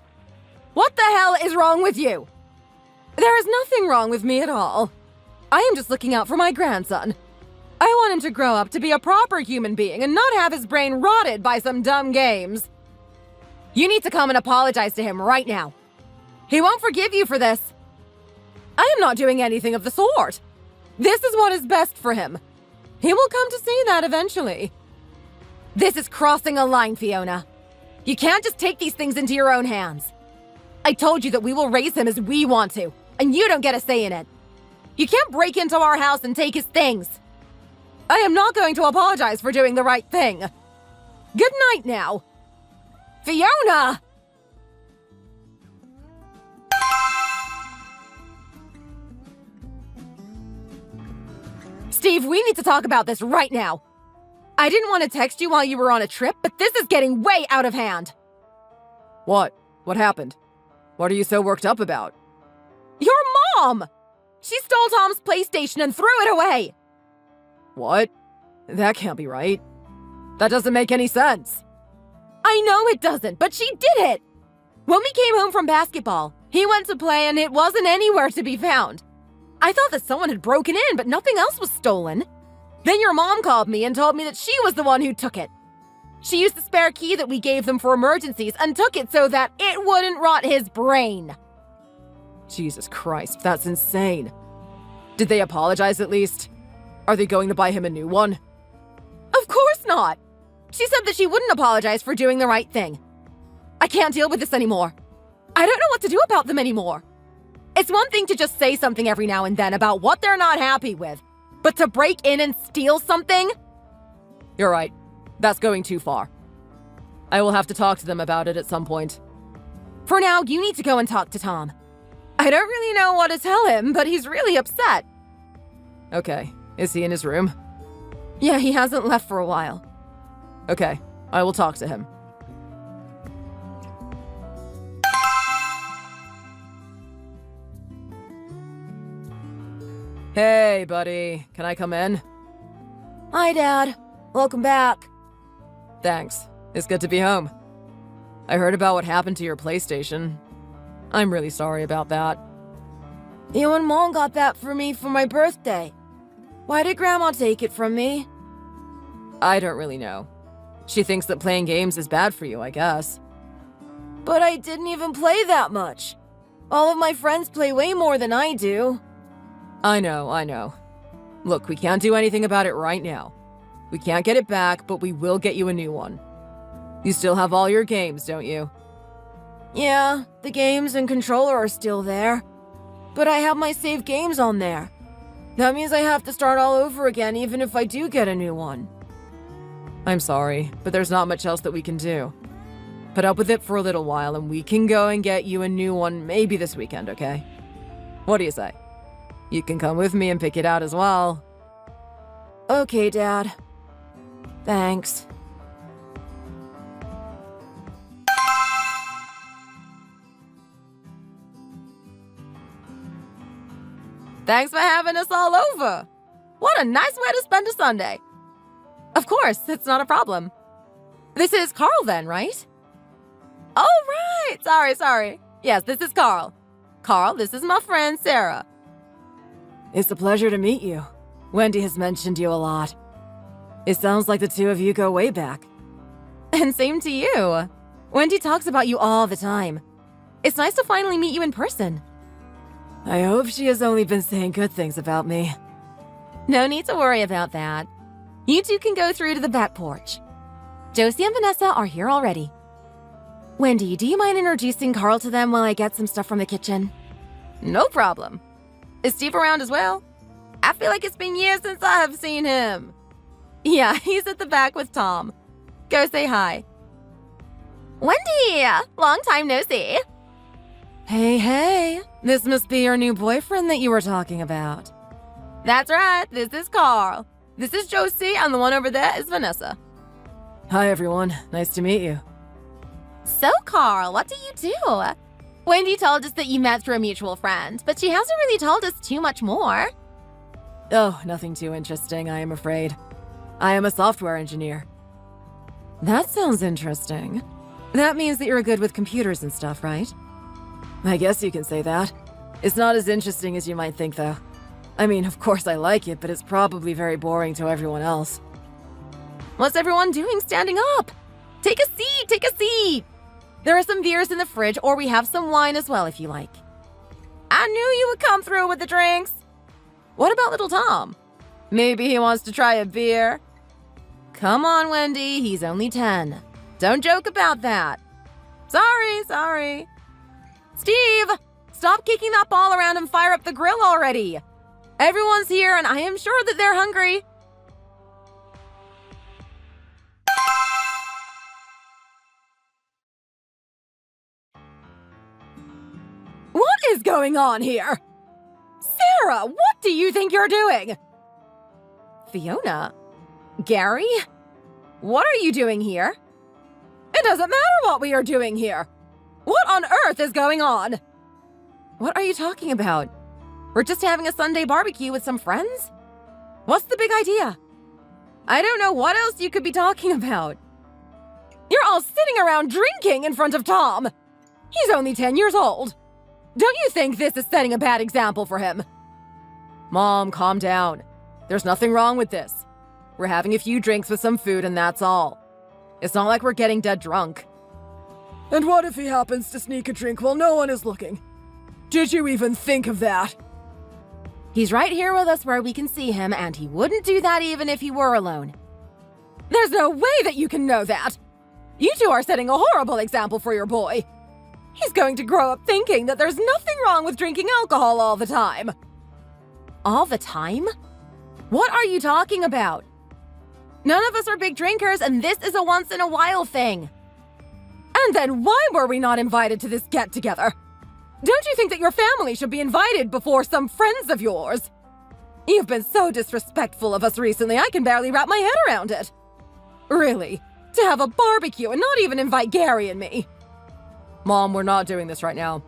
What the hell is wrong with you? There is nothing wrong with me at all. I am just looking out for my grandson. I want him to grow up to be a proper human being and not have his brain rotted by some dumb games. You need to come and apologize to him right now. He won't forgive you for this. I am not doing anything of the sort. This is what is best for him. He will come to see that eventually. This is crossing a line, Fiona. You can't just take these things into your own hands. I told you that we will raise him as we want to, and you don't get a say in it. You can't break into our house and take his things. I am not going to apologize for doing the right thing. Good night now. Fiona! Steve, we need to talk about this right now. I didn't want to text you while you were on a trip, but this is getting way out of hand. What? What happened? What are you so worked up about? Your mom! She stole Tom's PlayStation and threw it away! What? That can't be right. That doesn't make any sense. I know it doesn't, but she did it! When we came home from basketball, he went to play and it wasn't anywhere to be found. I thought that someone had broken in, but nothing else was stolen. Then your mom called me and told me that she was the one who took it. She used the spare key that we gave them for emergencies and took it so that it wouldn't rot his brain. Jesus Christ, that's insane. Did they apologize at least? Are they going to buy him a new one? Of course not. She said that she wouldn't apologize for doing the right thing. I can't deal with this anymore. I don't know what to do about them anymore. It's one thing to just say something every now and then about what they're not happy with, but to break in and steal something? You're right. That's going too far. I will have to talk to them about it at some point. For now, you need to go and talk to Tom. I don't really know what to tell him, but he's really upset. Okay. Is he in his room? Yeah, he hasn't left for a while. Okay. I will talk to him. Hey, buddy. Can I come in? Hi, Dad. Welcome back. Thanks. It's good to be home. I heard about what happened to your PlayStation. I'm really sorry about that. You and Mom got that for me for my birthday. Why did Grandma take it from me? I don't really know. She thinks that playing games is bad for you, I guess. But I didn't even play that much. All of my friends play way more than I do. I know. Look, we can't do anything about it right now. We can't get it back, but we will get you a new one. You still have all your games, don't you? Yeah, the games and controller are still there. But I have my saved games on there. That means I have to start all over again even if I do get a new one. I'm sorry, but there's not much else that we can do. Put up with it for a little while and we can go and get you a new one maybe this weekend, okay? What do you say? You can come with me and pick it out as well. Okay, Dad. Thanks. Thanks for having us all over. What a nice way to spend a Sunday. Of course, it's not a problem. This is Carl then, right? Oh, right. Sorry. Yes, this is Carl. Carl, this is my friend Sarah. It's a pleasure to meet you. Wendy has mentioned you a lot. It sounds like the two of you go way back. And same to you. Wendy talks about you all the time. It's nice to finally meet you in person. I hope she has only been saying good things about me. No need to worry about that. You two can go through to the back porch. Josie and Vanessa are here already. Wendy, do you mind introducing Carl to them while I get some stuff from the kitchen? No problem. Is Steve around as well? I feel like it's been years since I have seen him. Yeah, he's at the back with Tom. Go say hi. Wendy! Long time no see. Hey. This must be your new boyfriend that you were talking about. That's right. This is Carl. This is Josie, and the one over there is Vanessa. Hi, everyone. Nice to meet you. So, Carl, what do you do? Wendy told us that you met through a mutual friend, but she hasn't really told us too much more. Oh, nothing too interesting, I am afraid. I am a software engineer. That sounds interesting. That means that you're good with computers and stuff, right? I guess you can say that. It's not as interesting as you might think, though. I mean, of course I like it, but it's probably very boring to everyone else. What's everyone doing standing up? Take a seat! There are some beers in the fridge, or we have some wine as well if you like. I knew you would come through with the drinks. What about little Tom? Maybe he wants to try a beer? Come on, Wendy, he's only 10. Don't joke about that. Sorry. Steve, stop kicking that ball around and fire up the grill already. Everyone's here and I am sure that they're hungry. What is going on here? Sarah, what do you think you're doing? Fiona? Gary? What are you doing here? It doesn't matter what we are doing here. What on earth is going on? What are you talking about? We're just having a Sunday barbecue with some friends? What's the big idea? I don't know what else you could be talking about. You're all sitting around drinking in front of Tom. He's only 10 years old. Don't you think this is setting a bad example for him? Mom, calm down. There's nothing wrong with this. We're having a few drinks with some food and that's all. It's not like we're getting dead drunk. And what if he happens to sneak a drink while no one is looking? Did you even think of that? He's right here with us where we can see him, and he wouldn't do that even if he were alone. There's no way that you can know that! You two are setting a horrible example for your boy. He's going to grow up thinking that there's nothing wrong with drinking alcohol all the time. All the time? What are you talking about? None of us are big drinkers, and this is a once-in-a-while thing. And then why were we not invited to this get-together? Don't you think that your family should be invited before some friends of yours? You've been so disrespectful of us recently, I can barely wrap my head around it. Really? To have a barbecue and not even invite Gary and me? Mom, we're not doing this right now.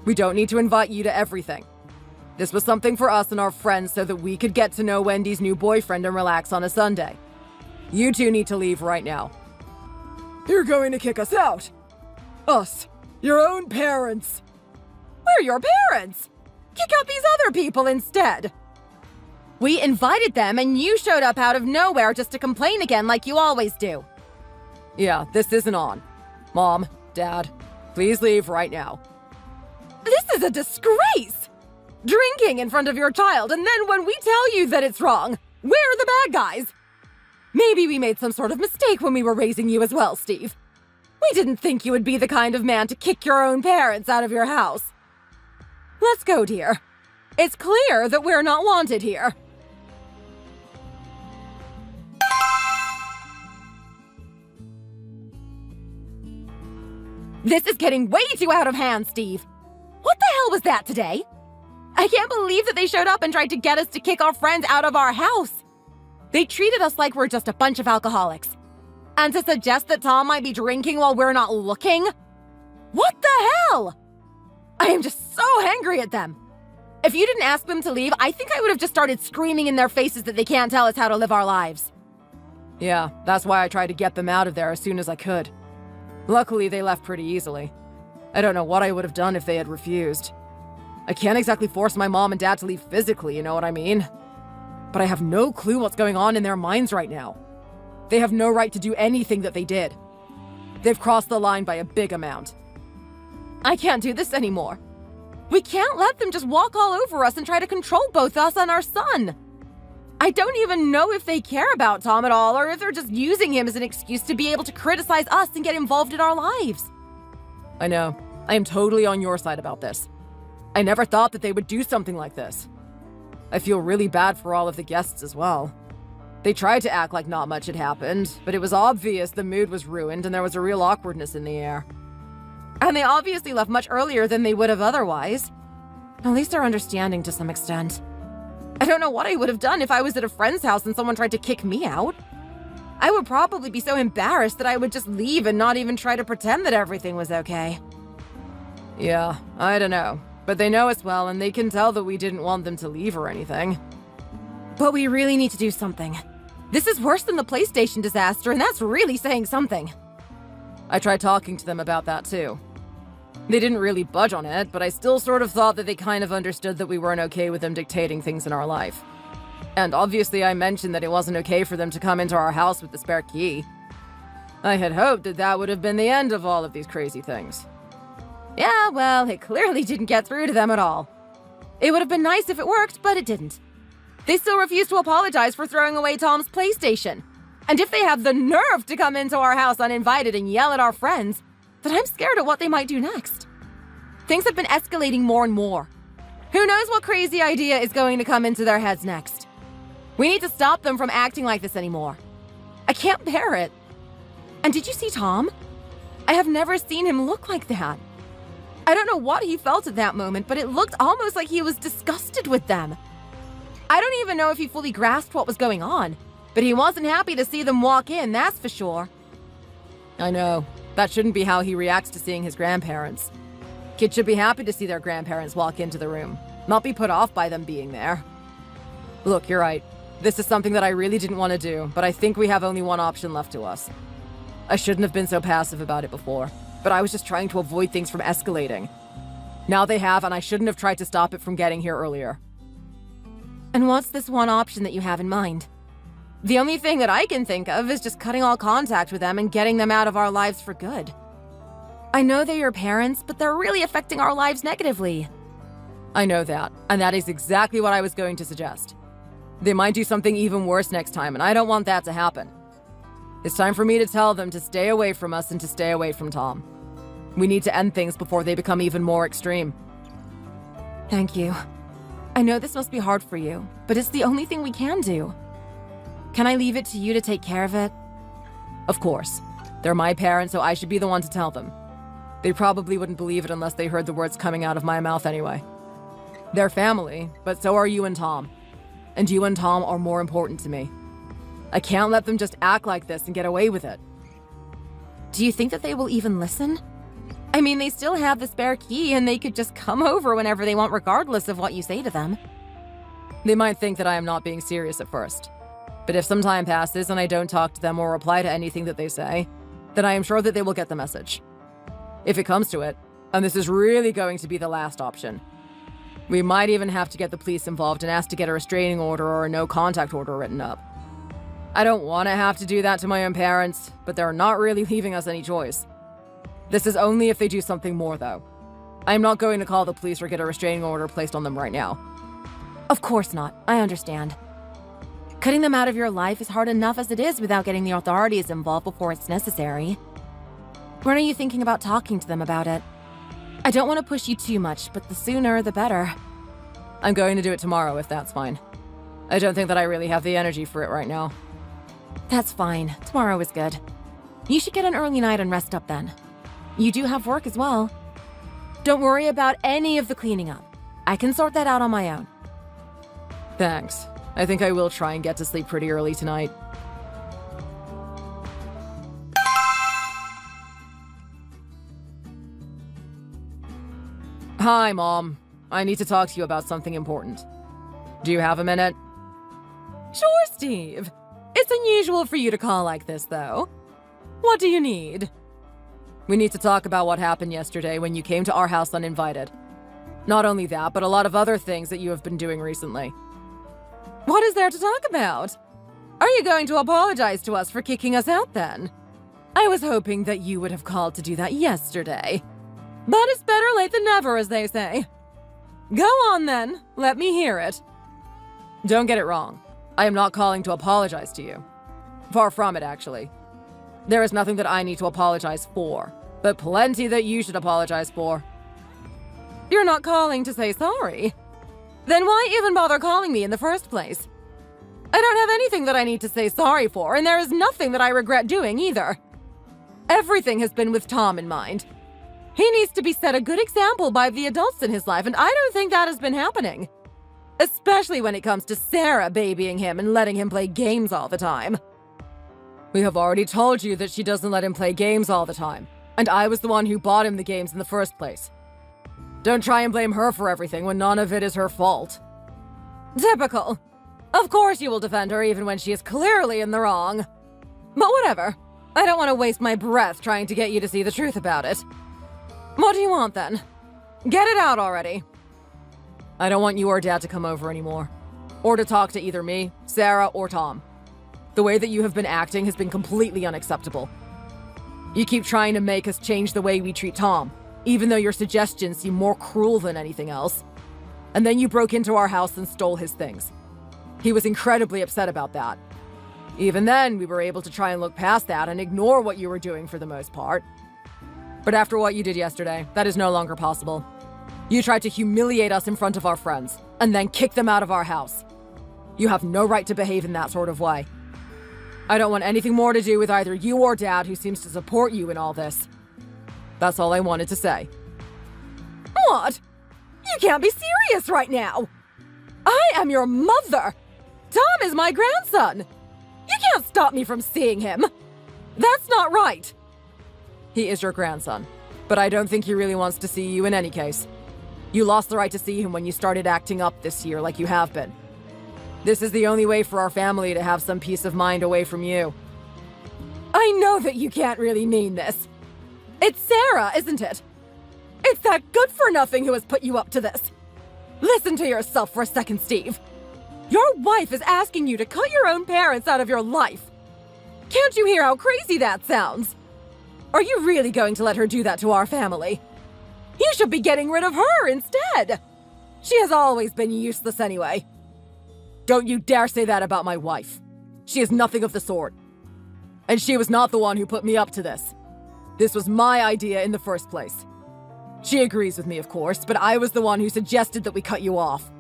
We don't need to invite you to everything. This was something for us and our friends so that we could get to know Wendy's new boyfriend and relax on a Sunday. You two need to leave right now. You're going to kick us out? Us, your own parents. We're your parents. Kick out these other people instead. We invited them and you showed up out of nowhere just to complain again like you always do. Yeah, this isn't on. Mom, Dad, please leave right now. This is a disgrace! Drinking in front of your child, and then when we tell you that it's wrong, we're the bad guys. Maybe we made some sort of mistake when we were raising you as well, Steve. We didn't think you would be the kind of man to kick your own parents out of your house. Let's go, dear. It's clear that we're not wanted here. This is getting way too out of hand, Steve. What the hell was that today? I can't believe that they showed up and tried to get us to kick our friends out of our house. They treated us like we're just a bunch of alcoholics. And to suggest that Tom might be drinking while we're not looking? What the hell? I am just so angry at them. If you didn't ask them to leave, I think I would have just started screaming in their faces that they can't tell us how to live our lives. Yeah, that's why I tried to get them out of there as soon as I could. Luckily, they left pretty easily. I don't know what I would have done if they had refused. I can't exactly force my mom and dad to leave physically, you know what I mean? But I have no clue what's going on in their minds right now. They have no right to do anything that they did. They've crossed the line by a big amount. I can't do this anymore. We can't let them just walk all over us and try to control both us and our son. I don't even know if they care about Tom at all or if they're just using him as an excuse to be able to criticize us and get involved in our lives. I know. I am totally on your side about this. I never thought that they would do something like this. I feel really bad for all of the guests as well. They tried to act like not much had happened, but it was obvious the mood was ruined and there was a real awkwardness in the air. And they obviously left much earlier than they would have otherwise. At least they're understanding to some extent. I don't know what I would have done if I was at a friend's house and someone tried to kick me out. I would probably be so embarrassed that I would just leave and not even try to pretend that everything was okay. Yeah, I don't know. But they know us well and they can tell that we didn't want them to leave or anything. But we really need to do something. This is worse than the PlayStation disaster, and that's really saying something. I tried talking to them about that too. They didn't really budge on it, but I still sort of thought that they kind of understood that we weren't okay with them dictating things in our life. And obviously I mentioned that it wasn't okay for them to come into our house with the spare key. I had hoped that that would have been the end of all of these crazy things. Yeah, well, it clearly didn't get through to them at all. It would have been nice if it worked, but it didn't. They still refuse to apologize for throwing away Tom's PlayStation. And if they have the nerve to come into our house uninvited and yell at our friends, then I'm scared of what they might do next. Things have been escalating more and more. Who knows what crazy idea is going to come into their heads next? We need to stop them from acting like this anymore. I can't bear it. And did you see Tom? I have never seen him look like that. I don't know what he felt at that moment, but it looked almost like he was disgusted with them. I don't even know if he fully grasped what was going on, but he wasn't happy to see them walk in, that's for sure. I know. That shouldn't be how he reacts to seeing his grandparents. Kids should be happy to see their grandparents walk into the room, not be put off by them being there. Look, you're right. This is something that I really didn't want to do, but I think we have only one option left to us. I shouldn't have been so passive about it before, but I was just trying to avoid things from escalating. Now they have, and I shouldn't have tried to stop it from getting here earlier. And what's this one option that you have in mind? The only thing that I can think of is just cutting all contact with them and getting them out of our lives for good. I know they're your parents, but they're really affecting our lives negatively. I know that, and that is exactly what I was going to suggest. They might do something even worse next time, and I don't want that to happen. It's time for me to tell them to stay away from us and to stay away from Tom. We need to end things before they become even more extreme. Thank you. I know this must be hard for you, but it's the only thing we can do. Can I leave it to you to take care of it? Of course. They're my parents, so I should be the one to tell them. They probably wouldn't believe it unless they heard the words coming out of my mouth anyway. They're family, but so are you and Tom. And you and Tom are more important to me. I can't let them just act like this and get away with it. Do you think that they will even listen? I mean, they still have the spare key and they could just come over whenever they want regardless of what you say to them. They might think that I am not being serious at first. But if some time passes and I don't talk to them or reply to anything that they say, then I am sure that they will get the message. If it comes to it, and this is really going to be the last option, we might even have to get the police involved and ask to get a restraining order or a no-contact order written up. I don't want to have to do that to my own parents, but they're not really leaving us any choice. This is only if they do something more, though. I'm not going to call the police or get a restraining order placed on them right now. Of course not. I understand. Cutting them out of your life is hard enough as it is without getting the authorities involved before it's necessary. When are you thinking about talking to them about it? I don't want to push you too much, but the sooner, the better. I'm going to do it tomorrow, if that's fine. I don't think that I really have the energy for it right now. That's fine. Tomorrow is good. You should get an early night and rest up then. You do have work as well. Don't worry about any of the cleaning up. I can sort that out on my own. Thanks. I think I will try and get to sleep pretty early tonight. Hi, Mom. I need to talk to you about something important. Do you have a minute? Sure, Steve. It's unusual for you to call like this, though. What do you need? We need to talk about what happened yesterday when you came to our house uninvited. Not only that, but a lot of other things that you have been doing recently. What is there to talk about? Are you going to apologize to us for kicking us out then? I was hoping that you would have called to do that yesterday. But it's better late than never, as they say. Go on then, let me hear it. Don't get it wrong. I am not calling to apologize to you. Far from it, actually. There is nothing that I need to apologize for, but plenty that you should apologize for. You're not calling to say sorry. Then why even bother calling me in the first place? I don't have anything that I need to say sorry for, and there is nothing that I regret doing either. Everything has been with Tom in mind. He needs to be set a good example by the adults in his life, and I don't think that has been happening. Especially when it comes to Sarah babying him and letting him play games all the time. We have already told you that she doesn't let him play games all the time, and I was the one who bought him the games in the first place. Don't try and blame her for everything when none of it is her fault. Typical. Of course you will defend her even when she is clearly in the wrong. But whatever. I don't want to waste my breath trying to get you to see the truth about it. What do you want then? Get it out already. I don't want you or Dad to come over anymore. Or to talk to either me, Sarah, or Tom. The way that you have been acting has been completely unacceptable. You keep trying to make us change the way we treat Tom, even though your suggestions seem more cruel than anything else. And then you broke into our house and stole his things. He was incredibly upset about that. Even then, we were able to try and look past that and ignore what you were doing for the most part. But after what you did yesterday, that is no longer possible. You tried to humiliate us in front of our friends, and then kick them out of our house. You have no right to behave in that sort of way. I don't want anything more to do with either you or Dad, who seems to support you in all this. That's all I wanted to say. What? You can't be serious right now! I am your mother! Tom is my grandson! You can't stop me from seeing him! That's not right! He is your grandson, but I don't think he really wants to see you in any case. You lost the right to see him when you started acting up this year like you have been. This is the only way for our family to have some peace of mind away from you. I know that you can't really mean this. It's Sarah, isn't it? It's that good-for-nothing who has put you up to this. Listen to yourself for a second, Steve. Your wife is asking you to cut your own parents out of your life. Can't you hear how crazy that sounds? Are you really going to let her do that to our family? You should be getting rid of her instead. She has always been useless anyway. Don't you dare say that about my wife. She is nothing of the sort. And she was not the one who put me up to this. This was my idea in the first place. She agrees with me, of course, but I was the one who suggested that we cut you off.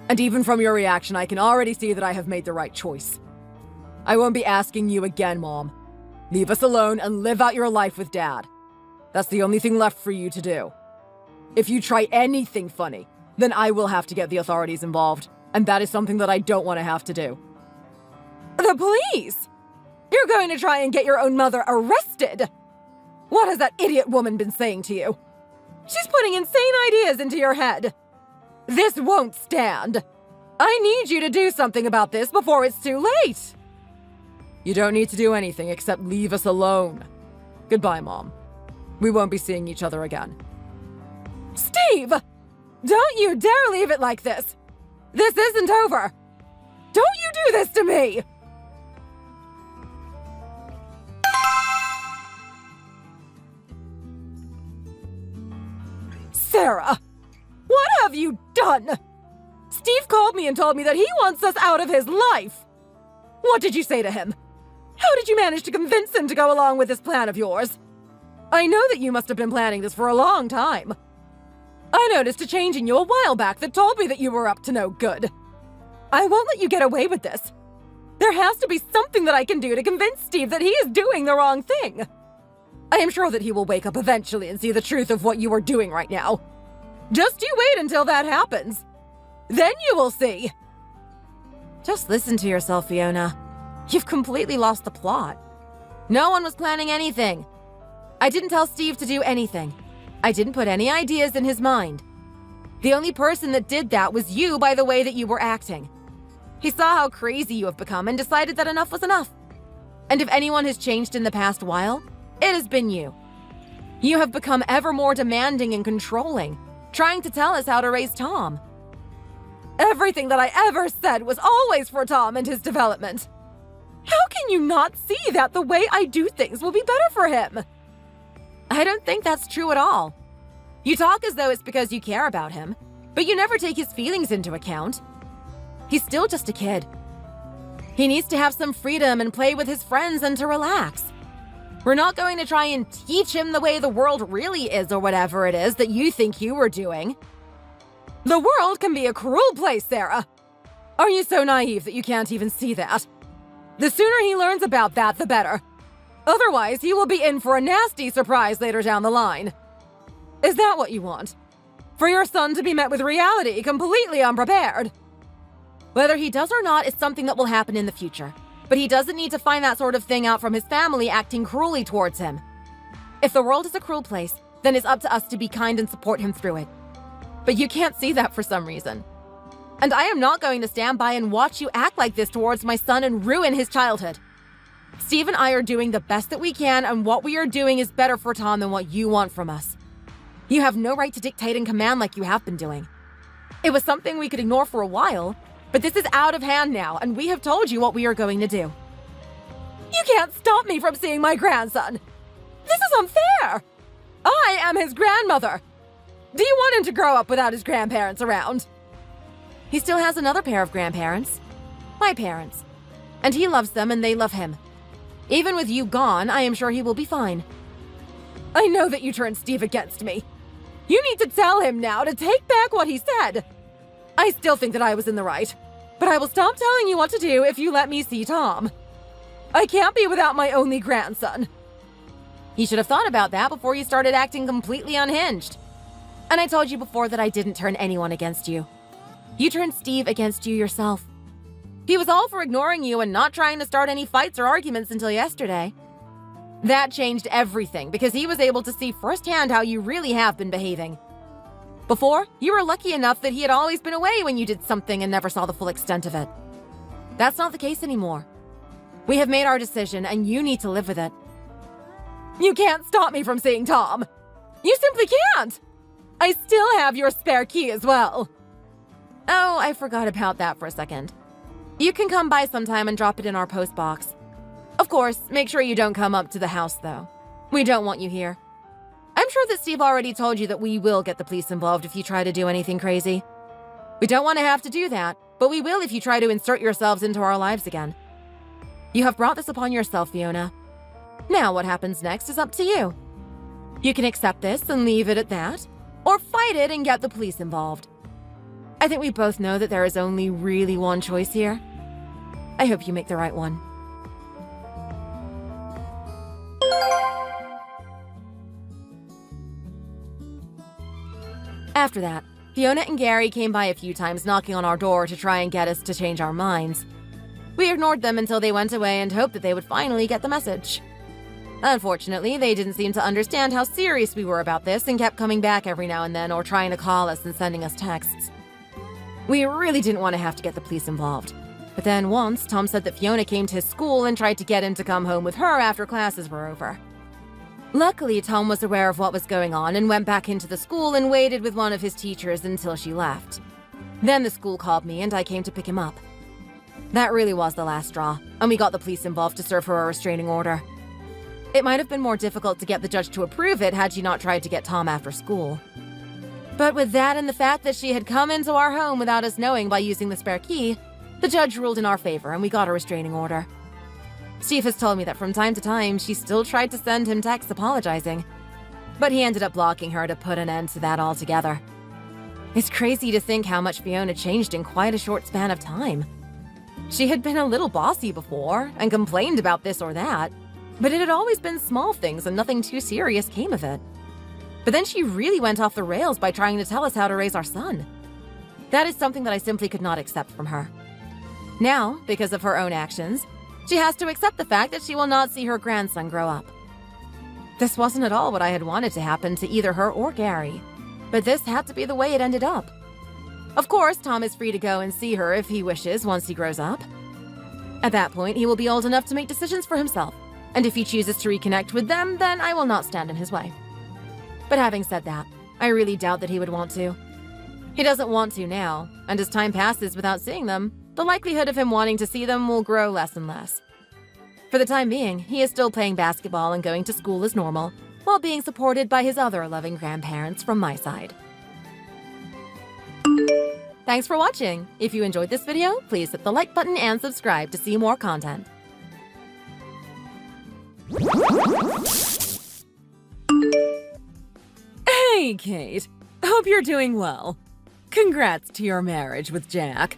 And even from your reaction, I can already see that I have made the right choice. I won't be asking you again, Mom. Leave us alone and live out your life with Dad. That's the only thing left for you to do. If you try anything funny, then I will have to get the authorities involved, and that is something that I don't want to have to do. The police? You're going to try and get your own mother arrested? What has that idiot woman been saying to you? She's putting insane ideas into your head. This won't stand. I need you to do something about this before it's too late. You don't need to do anything except leave us alone. Goodbye, Mom. We won't be seeing each other again. Steve! Don't you dare leave it like this! This isn't over! Don't you do this to me! Sarah! What have you done? Steve called me and told me that he wants us out of his life! What did you say to him? How did you manage to convince him to go along with this plan of yours? I know that you must have been planning this for a long time. I noticed a change in you a while back that told me that you were up to no good. I won't let you get away with this. There has to be something that I can do to convince Steve that he is doing the wrong thing. I am sure that he will wake up eventually and see the truth of what you are doing right now. Just you wait until that happens. Then you will see. Just listen to yourself, Fiona. You've completely lost the plot. No one was planning anything. I didn't tell Steve to do anything. I didn't put any ideas in his mind. The only person that did that was you by the way that you were acting. He saw how crazy you have become and decided that enough was enough. And if anyone has changed in the past while, it has been you. You have become ever more demanding and controlling, trying to tell us how to raise Tom. Everything that I ever said was always for Tom and his development. How can you not see that the way I do things will be better for him? I don't think that's true at all. You talk as though it's because you care about him, but you never take his feelings into account. He's still just a kid. He needs to have some freedom and play with his friends and to relax. We're not going to try and teach him the way the world really is or whatever it is that you think you were doing. The world can be a cruel place, Sarah. Are you so naive that you can't even see that? The sooner he learns about that, the better. Otherwise, he will be in for a nasty surprise later down the line. Is that what you want? For your son to be met with reality completely unprepared? Whether he does or not is something that will happen in the future, but he doesn't need to find that sort of thing out from his family acting cruelly towards him. If the world is a cruel place, then it's up to us to be kind and support him through it. But you can't see that for some reason. And I am not going to stand by and watch you act like this towards my son and ruin his childhood. Steve and I are doing the best that we can, and what we are doing is better for Tom than what you want from us. You have no right to dictate and command like you have been doing. It was something we could ignore for a while, but this is out of hand now, and we have told you what we are going to do. You can't stop me from seeing my grandson. This is unfair. I am his grandmother. Do you want him to grow up without his grandparents around? He still has another pair of grandparents. My parents. And he loves them and they love him. Even with you gone, I am sure he will be fine. I know that you turned Steve against me. You need to tell him now to take back what he said. I still think that I was in the right, but I will stop telling you what to do if you let me see Tom. I can't be without my only grandson. You should have thought about that before you started acting completely unhinged. And I told you before that I didn't turn anyone against you. You turned Steve against you yourself. He was all for ignoring you and not trying to start any fights or arguments until yesterday. That changed everything because he was able to see firsthand how you really have been behaving. Before, you were lucky enough that he had always been away when you did something and never saw the full extent of it. That's not the case anymore. We have made our decision and you need to live with it. You can't stop me from seeing Tom. You simply can't. I still have your spare key as well. Oh, I forgot about that for a second. You can come by sometime and drop it in our post box. Of course, make sure you don't come up to the house, though. We don't want you here. I'm sure that Steve already told you that we will get the police involved if you try to do anything crazy. We don't want to have to do that, but we will if you try to insert yourselves into our lives again. You have brought this upon yourself, Fiona. Now what happens next is up to you. You can accept this and leave it at that, or fight it and get the police involved. I think we both know that there is only really one choice here. I hope you make the right one. After that, Fiona and Gary came by a few times knocking on our door to try and get us to change our minds. We ignored them until they went away and hoped that they would finally get the message. Unfortunately, they didn't seem to understand how serious we were about this and kept coming back every now and then or trying to call us and sending us texts. We really didn't want to have to get the police involved. But then once, Tom said that Fiona came to his school and tried to get him to come home with her after classes were over. Luckily, Tom was aware of what was going on and went back into the school and waited with one of his teachers until she left. Then the school called me and I came to pick him up. That really was the last straw, and we got the police involved to serve her a restraining order. It might have been more difficult to get the judge to approve it had she not tried to get Tom after school. But with that and the fact that she had come into our home without us knowing by using the spare key, the judge ruled in our favor and we got a restraining order. Steve has told me that from time to time, she still tried to send him texts apologizing. But he ended up blocking her to put an end to that altogether. It's crazy to think how much Fiona changed in quite a short span of time. She had been a little bossy before and complained about this or that, But it had always been small things and nothing too serious came of it. But then she really went off the rails by trying to tell us how to raise our son. That is something that I simply could not accept from her. Now, because of her own actions, she has to accept the fact that she will not see her grandson grow up. This wasn't at all what I had wanted to happen to either her or Gary, but this had to be the way it ended up. Of course, Tom is free to go and see her if he wishes once he grows up. At that point, he will be old enough to make decisions for himself, and if he chooses to reconnect with them, then I will not stand in his way. But having said that, I really doubt that he would want to. He doesn't want to now, and as time passes without seeing them, the likelihood of him wanting to see them will grow less and less. For the time being, he is still playing basketball and going to school as normal, while being supported by his other loving grandparents from my side. Thanks for watching! If you enjoyed this video, please hit the like button and subscribe to see more content. Hey, Kate. Hope you're doing well. Congrats to your marriage with Jack.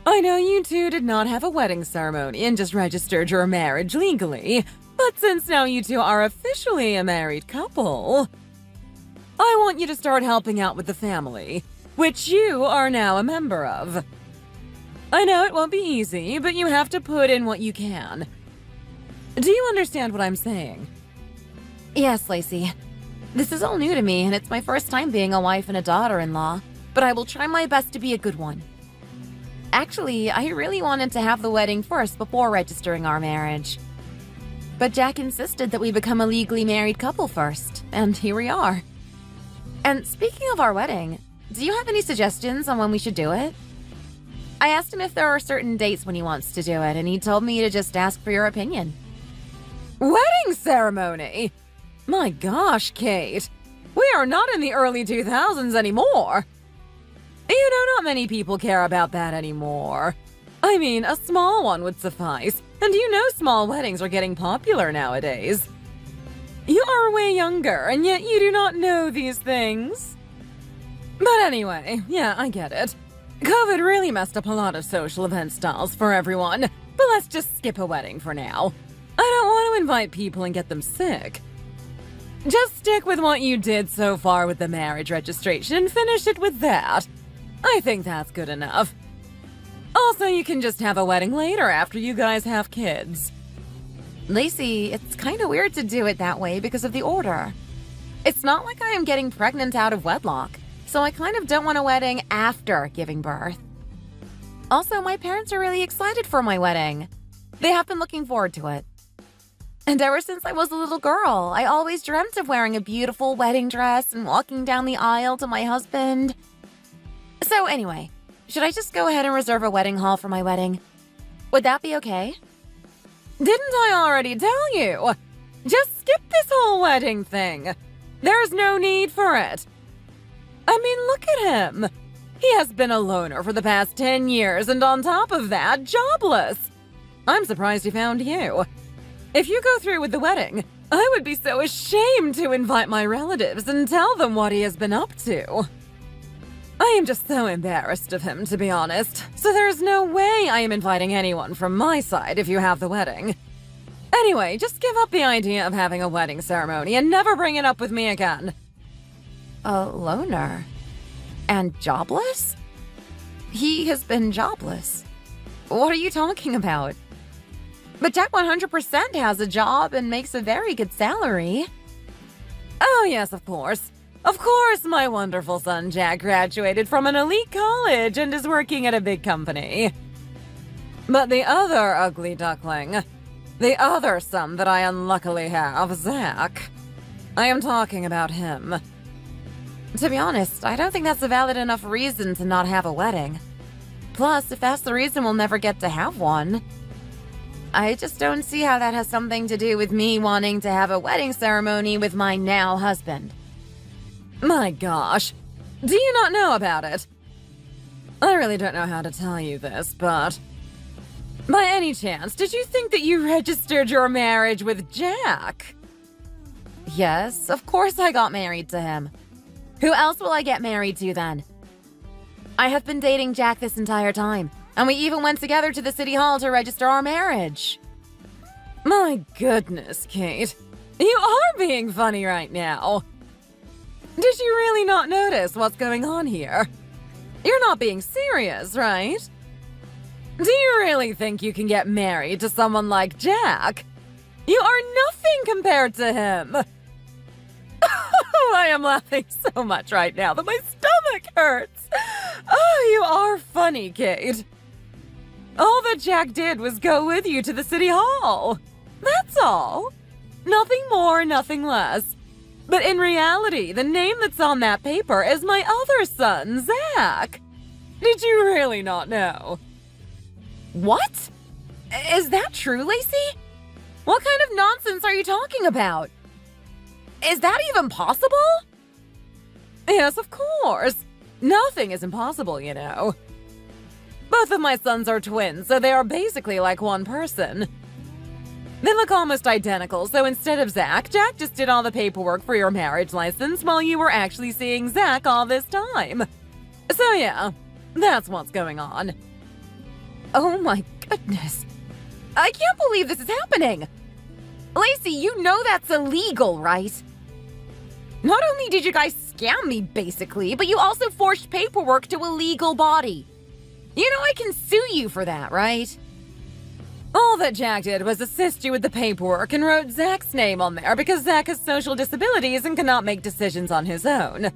I know you two did not have a wedding ceremony and just registered your marriage legally, but since now you two are officially a married couple, I want you to start helping out with the family, which you are now a member of. I know it won't be easy, but you have to put in what you can. Do you understand what I'm saying? Yes, Lacey. This is all new to me, and it's my first time being a wife and a daughter-in-law, but I will try my best to be a good one. Actually, I really wanted to have the wedding first before registering our marriage. But Jack insisted that we become a legally married couple first, and here we are. And speaking of our wedding, do you have any suggestions on when we should do it? I asked him if there are certain dates when he wants to do it, and he told me to just ask for your opinion. Wedding ceremony? My gosh, Kate. We are not in the early 2000s anymore. You know, not many people care about that anymore. I mean, a small one would suffice, and you know small weddings are getting popular nowadays. You are way younger, and yet you do not know these things. But anyway, yeah, I get it. COVID really messed up a lot of social event styles for everyone, but let's just skip a wedding for now. I don't want to invite people and get them sick. Just stick with what you did so far with the marriage registration and finish it with that. I think that's good enough. Also, you can just have a wedding later after you guys have kids. Lacey, it's kind of weird to do it that way because of the order. It's not like I am getting pregnant out of wedlock, so I kind of don't want a wedding after giving birth. Also, my parents are really excited for my wedding. They have been looking forward to it. And ever since I was a little girl, I always dreamt of wearing a beautiful wedding dress and walking down the aisle to my husband. So anyway, should I just go ahead and reserve a wedding hall for my wedding? Would that be okay? Didn't I already tell you? Just skip this whole wedding thing. There's no need for it. I mean, look at him. He has been a loner for the past 10 years and on top of that, jobless. I'm surprised he found you. If you go through with the wedding, I would be so ashamed to invite my relatives and tell them what he has been up to. I am just so embarrassed of him, to be honest, so there's no way I am inviting anyone from my side if you have the wedding. Anyway, just give up the idea of having a wedding ceremony and never bring it up with me again. A loner? And jobless? He has been jobless. What are you talking about? But Jack 100% has a job and makes a very good salary. Oh yes, of course. Of course, my wonderful son Jack graduated from an elite college and is working at a big company. But the other ugly duckling, the other son that I unluckily have, Zach, I am talking about him. To be honest, I don't think that's a valid enough reason to not have a wedding. Plus, if that's the reason, we'll never get to have one. I just don't see how that has something to do with me wanting to have a wedding ceremony with my now husband. My gosh, do you not know about it? I really don't know how to tell you this, but by any chance, did you think that you registered your marriage with Jack? Yes, of course I got married to him. Who else will I get married to then? I have been dating Jack this entire time, and we even went together to the city hall to register our marriage. My goodness, Kate. You are being funny right now. Did you really not notice what's going on here? You're not being serious, right? Do you really think you can get married to someone like Jack? You are nothing compared to him. I am laughing so much right now that my stomach hurts. Oh, you are funny, Kate. All that Jack did was go with you to the city hall. That's all. Nothing more, nothing less. But in reality, the name that's on that paper is my other son, Zach. Did you really not know? What? Is that true, Lacey? What kind of nonsense are you talking about? Is that even possible? Yes, of course. Nothing is impossible, you know. Both of my sons are twins, so they are basically like one person. They look almost identical, so instead of Zach, Jack just did all the paperwork for your marriage license while you were actually seeing Zach all this time. So yeah, that's what's going on. Oh my goodness. I can't believe this is happening. Lacey, you know that's illegal, right? Not only did you guys scam me, basically, but you also forged paperwork to a legal body. You know I can sue you for that, right? All that Jack did was assist you with the paperwork and wrote Zach's name on there because Zach has social disabilities and cannot make decisions on his own.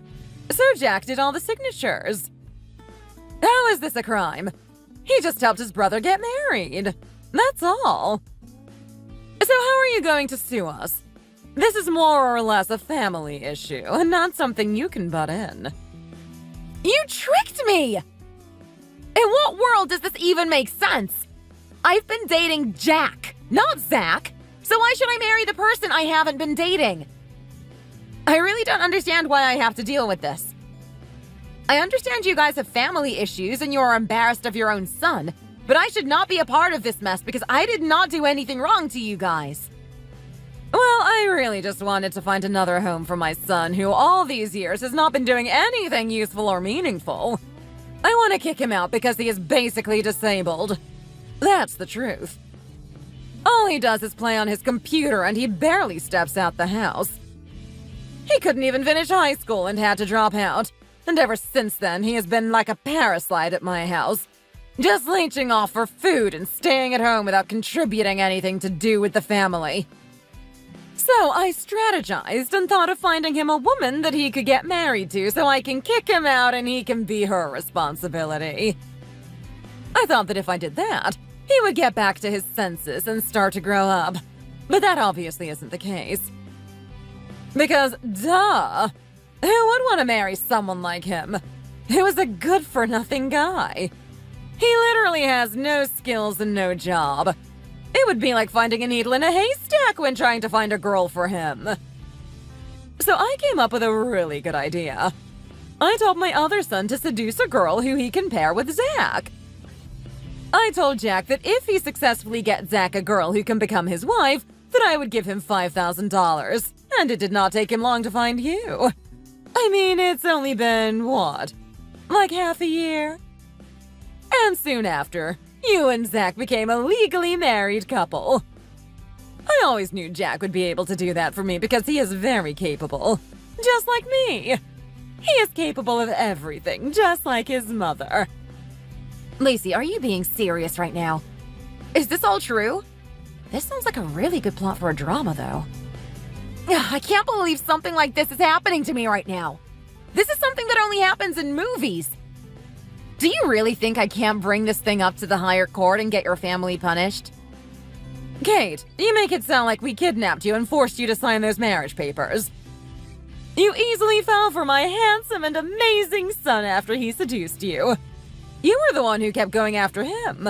So Jack did all the signatures. How is this a crime? He just helped his brother get married. That's all. So how are you going to sue us? This is more or less a family issue and not something you can butt in. You tricked me! In what world does this even make sense? I've been dating Jack, not Zach. So why should I marry the person I haven't been dating? I really don't understand why I have to deal with this. I understand you guys have family issues and you're embarrassed of your own son, but I should not be a part of this mess because I did not do anything wrong to you guys. Well, I really just wanted to find another home for my son who all these years has not been doing anything useful or meaningful. I want to kick him out because he is basically disabled. That's the truth. All he does is play on his computer and he barely steps out the house. He couldn't even finish high school and had to drop out. And ever since then, he has been like a parasite at my house. Just leeching off for food and staying at home without contributing anything to do with the family. So I strategized and thought of finding him a woman that he could get married to so I can kick him out and he can be her responsibility. I thought that if I did that, he would get back to his senses and start to grow up. But that obviously isn't the case. Because, duh, who would want to marry someone like him? Who is a good-for-nothing guy? He literally has no skills and no job. It would be like finding a needle in a haystack when trying to find a girl for him. So I came up with a really good idea. I told my other son to seduce a girl who he can pair with Zach. I told Jack that if he successfully gets Zach a girl who can become his wife, that I would give him $5,000. And it did not take him long to find you. I mean, it's only been, what, like half a year? And soon after, you and Zach became a legally married couple. I always knew Jack would be able to do that for me because he is very capable. Just like me. He is capable of everything, just like his mother. Lacey, are you being serious right now? Is this all true? This sounds like a really good plot for a drama, though. I can't believe something like this is happening to me right now. This is something that only happens in movies. Do you really think I can't bring this thing up to the higher court and get your family punished? Kate, you make it sound like we kidnapped you and forced you to sign those marriage papers. You easily fell for my handsome and amazing son after he seduced you. You were the one who kept going after him.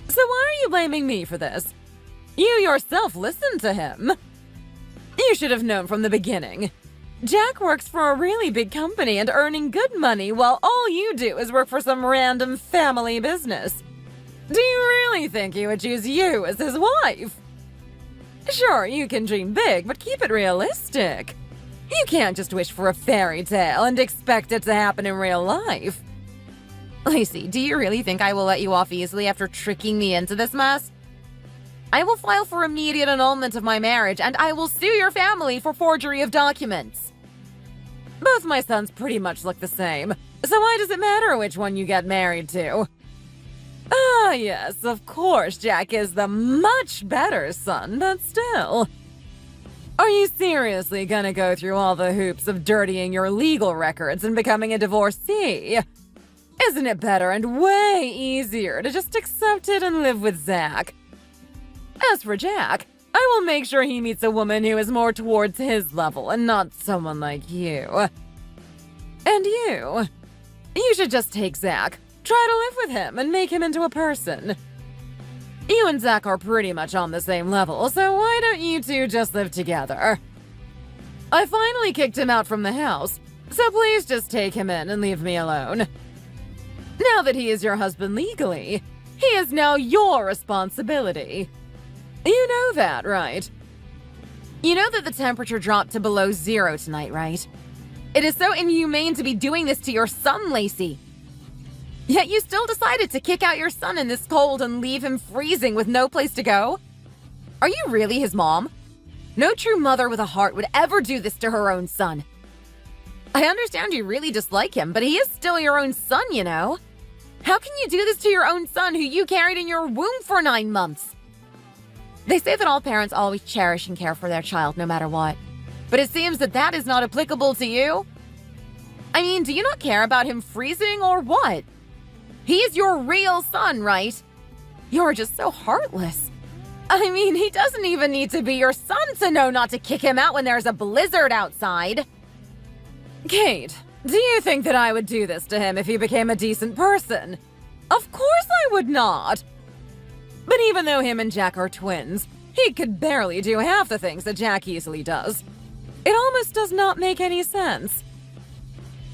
So why are you blaming me for this? You yourself listened to him. You should have known from the beginning. Jack works for a really big company and earning good money while all you do is work for some random family business. Do you really think he would choose you as his wife? Sure, you can dream big, but keep it realistic. You can't just wish for a fairy tale and expect it to happen in real life. Lacey, do you really think I will let you off easily after tricking me into this mess? I will file for immediate annulment of my marriage, and I will sue your family for forgery of documents. Both my sons pretty much look the same, so why does it matter which one you get married to? Ah, yes, of course, Jack is the much better son, but still. Are you seriously gonna go through all the hoops of dirtying your legal records and becoming a divorcee? Isn't it better and way easier to just accept it and live with Zach? As for Jack, I will make sure he meets a woman who is more towards his level and not someone like you. And you should just take Zach, try to live with him, and make him into a person. You and Zach are pretty much on the same level, so why don't you two just live together? I finally kicked him out from the house, so please just take him in and leave me alone. Now that he is your husband legally, he is now your responsibility. You know that, right? You know that the temperature dropped to below 0 tonight, right? It is so inhumane to be doing this to your son, Lacey. Yet you still decided to kick out your son in this cold and leave him freezing with no place to go? Are you really his mom? No true mother with a heart would ever do this to her own son. I understand you really dislike him, but he is still your own son, you know? How can you do this to your own son who you carried in your womb for 9 months? They say that all parents always cherish and care for their child no matter what. But it seems that that is not applicable to you. I mean, do you not care about him freezing or what? He is your real son, right? You're just so heartless. I mean, he doesn't even need to be your son to know not to kick him out when there's a blizzard outside. Kate, do you think that I would do this to him if he became a decent person? Of course I would not. But even though him and Jack are twins, he could barely do half the things that Jack easily does. It almost does not make any sense.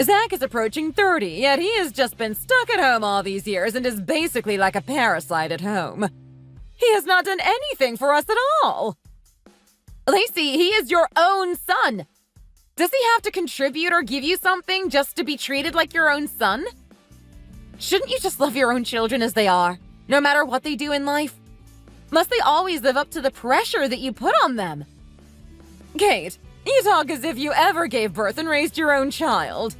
Zach is approaching 30, yet he has just been stuck at home all these years and is basically like a parasite at home. He has not done anything for us at all. Lacey, he is your own son. Does he have to contribute or give you something just to be treated like your own son? Shouldn't you just love your own children as they are, no matter what they do in life? Must they always live up to the pressure that you put on them? Kate, you talk as if you ever gave birth and raised your own child.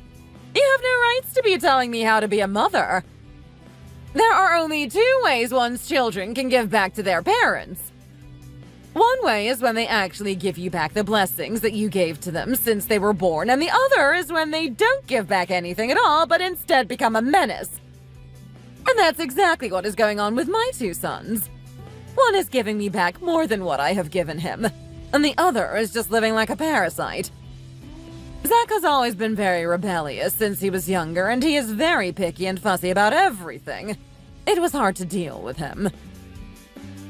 You have no rights to be telling me how to be a mother. There are only 2 ways one's children can give back to their parents. One way is when they actually give you back the blessings that you gave to them since they were born, and the other is when they don't give back anything at all, but instead become a menace. And that's exactly what is going on with my 2 sons. One is giving me back more than what I have given him, and the other is just living like a parasite. Zach has always been very rebellious since he was younger, and he is very picky and fussy about everything. It was hard to deal with him.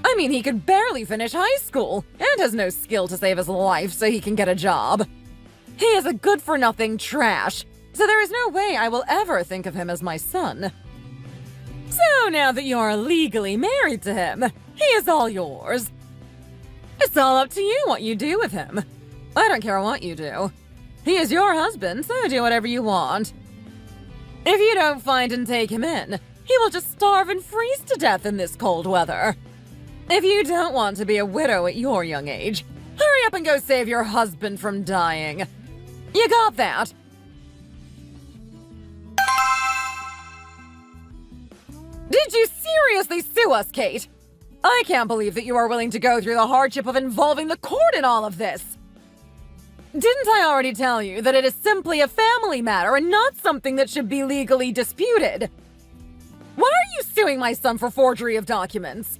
I mean, he could barely finish high school, and has no skill to save his life so he can get a job. He is a good-for-nothing trash, so there is no way I will ever think of him as my son. So now that you're legally married to him, he is all yours. It's all up to you what you do with him. I don't care what you do. He is your husband, so do whatever you want. If you don't find and take him in, he will just starve and freeze to death in this cold weather. If you don't want to be a widow at your young age, hurry up and go save your husband from dying. You got that? Did you seriously sue us, Kate? I can't believe that you are willing to go through the hardship of involving the court in all of this. Didn't I already tell you that it is simply a family matter and not something that should be legally disputed? Why are you suing my son for forgery of documents?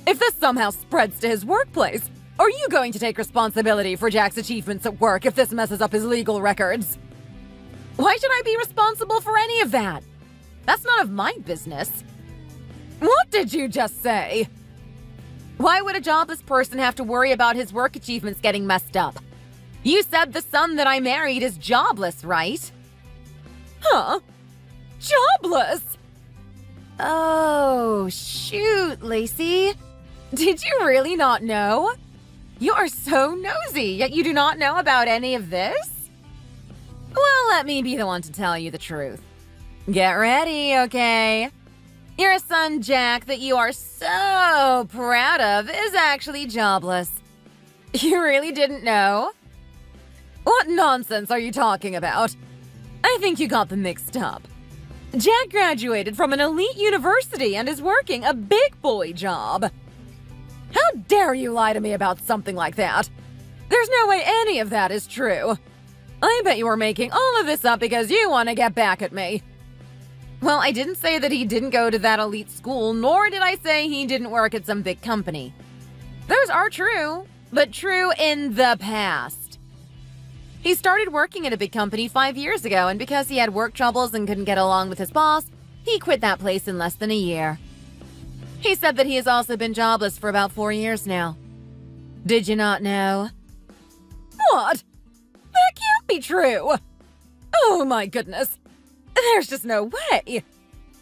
If this somehow spreads to his workplace, are you going to take responsibility for Jack's achievements at work if this messes up his legal records? Why should I be responsible for any of that? That's none of my business. What did you just say? Why would a jobless person have to worry about his work achievements getting messed up? You said the son that I married is jobless, right? Huh? Jobless? Oh, shoot, Lacey. Did you really not know? You are so nosy, yet you do not know about any of this? Well, let me be the one to tell you the truth. Get ready, okay? Your son, Jack, that you are so proud of, is actually jobless. You really didn't know? What nonsense are you talking about? I think you got them mixed up. Jack graduated from an elite university and is working a big boy job. How dare you lie to me about something like that? There's no way any of that is true. I bet you were making all of this up because you want to get back at me. Well, I didn't say that he didn't go to that elite school, nor did I say he didn't work at some big company. Those are true, but true in the past. He started working at a big company 5 years ago, and because he had work troubles and couldn't get along with his boss, he quit that place in less than a year. He said that he has also been jobless for about 4 years now. Did you not know? What? That can't be true! Oh my goodness! There's just no way!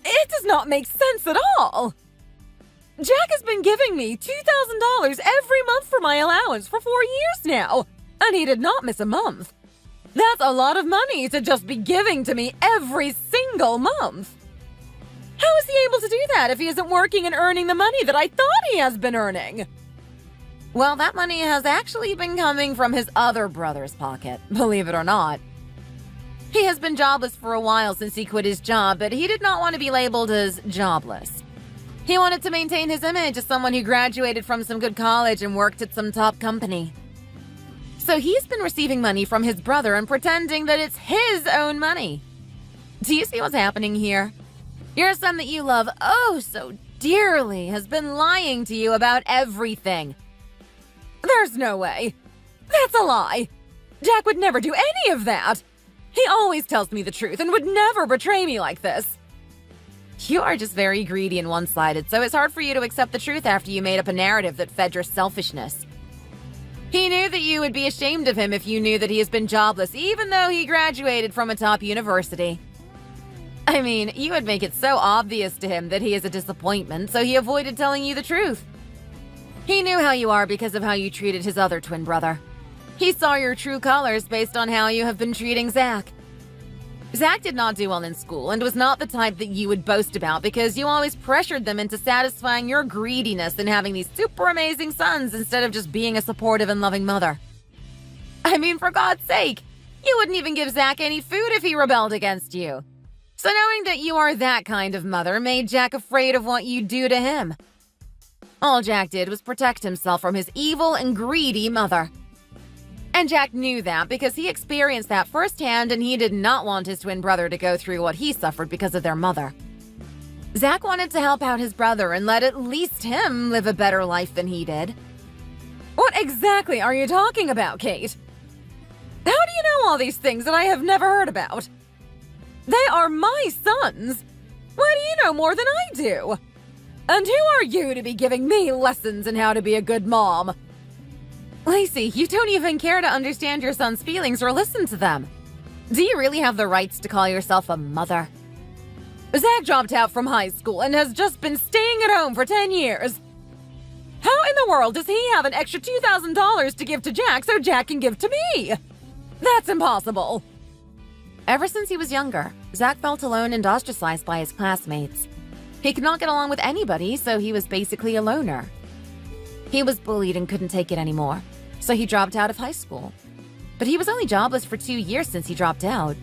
It does not make sense at all! Jack has been giving me $2,000 every month for my allowance for 4 years now, and he did not miss a month. That's a lot of money to just be giving to me every single month. How is he able to do that if he isn't working and earning the money that I thought he has been earning? Well, that money has actually been coming from his other brother's pocket, believe it or not. He has been jobless for a while since he quit his job, but he did not want to be labeled as jobless. He wanted to maintain his image as someone who graduated from some good college and worked at some top company. So he's been receiving money from his brother and pretending that it's his own money. Do you see what's happening here? Your son that you love oh so dearly has been lying to you about everything. There's no way. That's a lie. Jack would never do any of that. He always tells me the truth and would never betray me like this. You are just very greedy and one-sided, so it's hard for you to accept the truth after you made up a narrative that fed your selfishness. He knew that you would be ashamed of him if you knew that he has been jobless, even though he graduated from a top university. I mean, you would make it so obvious to him that he is a disappointment, so he avoided telling you the truth. He knew how you are because of how you treated his other twin brother. He saw your true colors based on how you have been treating Zach. Zach did not do well in school and was not the type that you would boast about because you always pressured them into satisfying your greediness and having these super amazing sons instead of just being a supportive and loving mother. I mean, for God's sake, you wouldn't even give Zach any food if he rebelled against you. So knowing that you are that kind of mother made Jack afraid of what you'd do to him. All Jack did was protect himself from his evil and greedy mother. And Jack knew that because he experienced that firsthand and he did not want his twin brother to go through what he suffered because of their mother. Zach wanted to help out his brother and let at least him live a better life than he did. What exactly are you talking about, Kate? How do you know all these things that I have never heard about? They are my sons. Why do you know more than I do? And who are you to be giving me lessons in how to be a good mom? Lacey, you don't even care to understand your son's feelings or listen to them. Do you really have the rights to call yourself a mother? Zach dropped out from high school and has just been staying at home for 10 years. How in the world does he have an extra $2,000 to give to Jack so Jack can give to me? That's impossible. Ever since he was younger, Zach felt alone and ostracized by his classmates. He could not get along with anybody, so he was basically a loner. He was bullied and couldn't take it anymore, so he dropped out of high school. But he was only jobless for 2 years since he dropped out.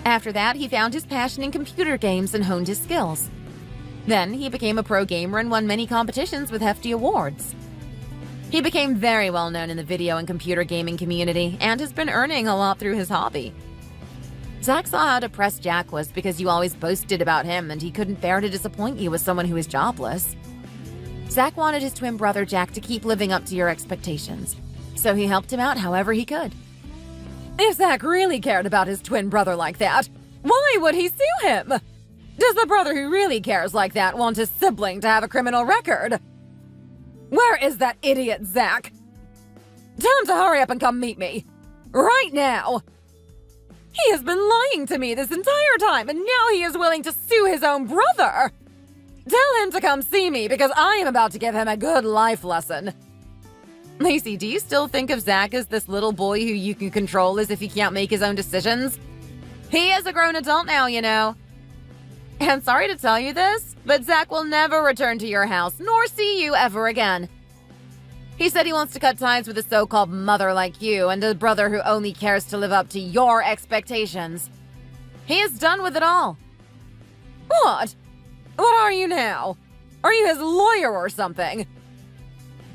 After that, he found his passion in computer games and honed his skills. Then, he became a pro gamer and won many competitions with hefty awards. He became very well known in the video and computer gaming community and has been earning a lot through his hobby. Zach saw how depressed Jack was because you always boasted about him and he couldn't bear to disappoint you with someone who is jobless. Zach wanted his twin brother Jack to keep living up to your expectations, so he helped him out however he could. If Zach really cared about his twin brother like that, why would he sue him? Does the brother who really cares like that want his sibling to have a criminal record? Where is that idiot Zach? Tell him to hurry up and come meet me. Right now. He has been lying to me this entire time, and now he is willing to sue his own brother. Tell him to come see me because I am about to give him a good life lesson. Lacey, do you still think of Zach as this little boy who you can control as if he can't make his own decisions? He is a grown adult now, you know. And sorry to tell you this, but Zach will never return to your house, nor see you ever again. He said he wants to cut ties with a so-called mother like you and a brother who only cares to live up to your expectations. He is done with it all. What? What are you now? Are you his lawyer or something?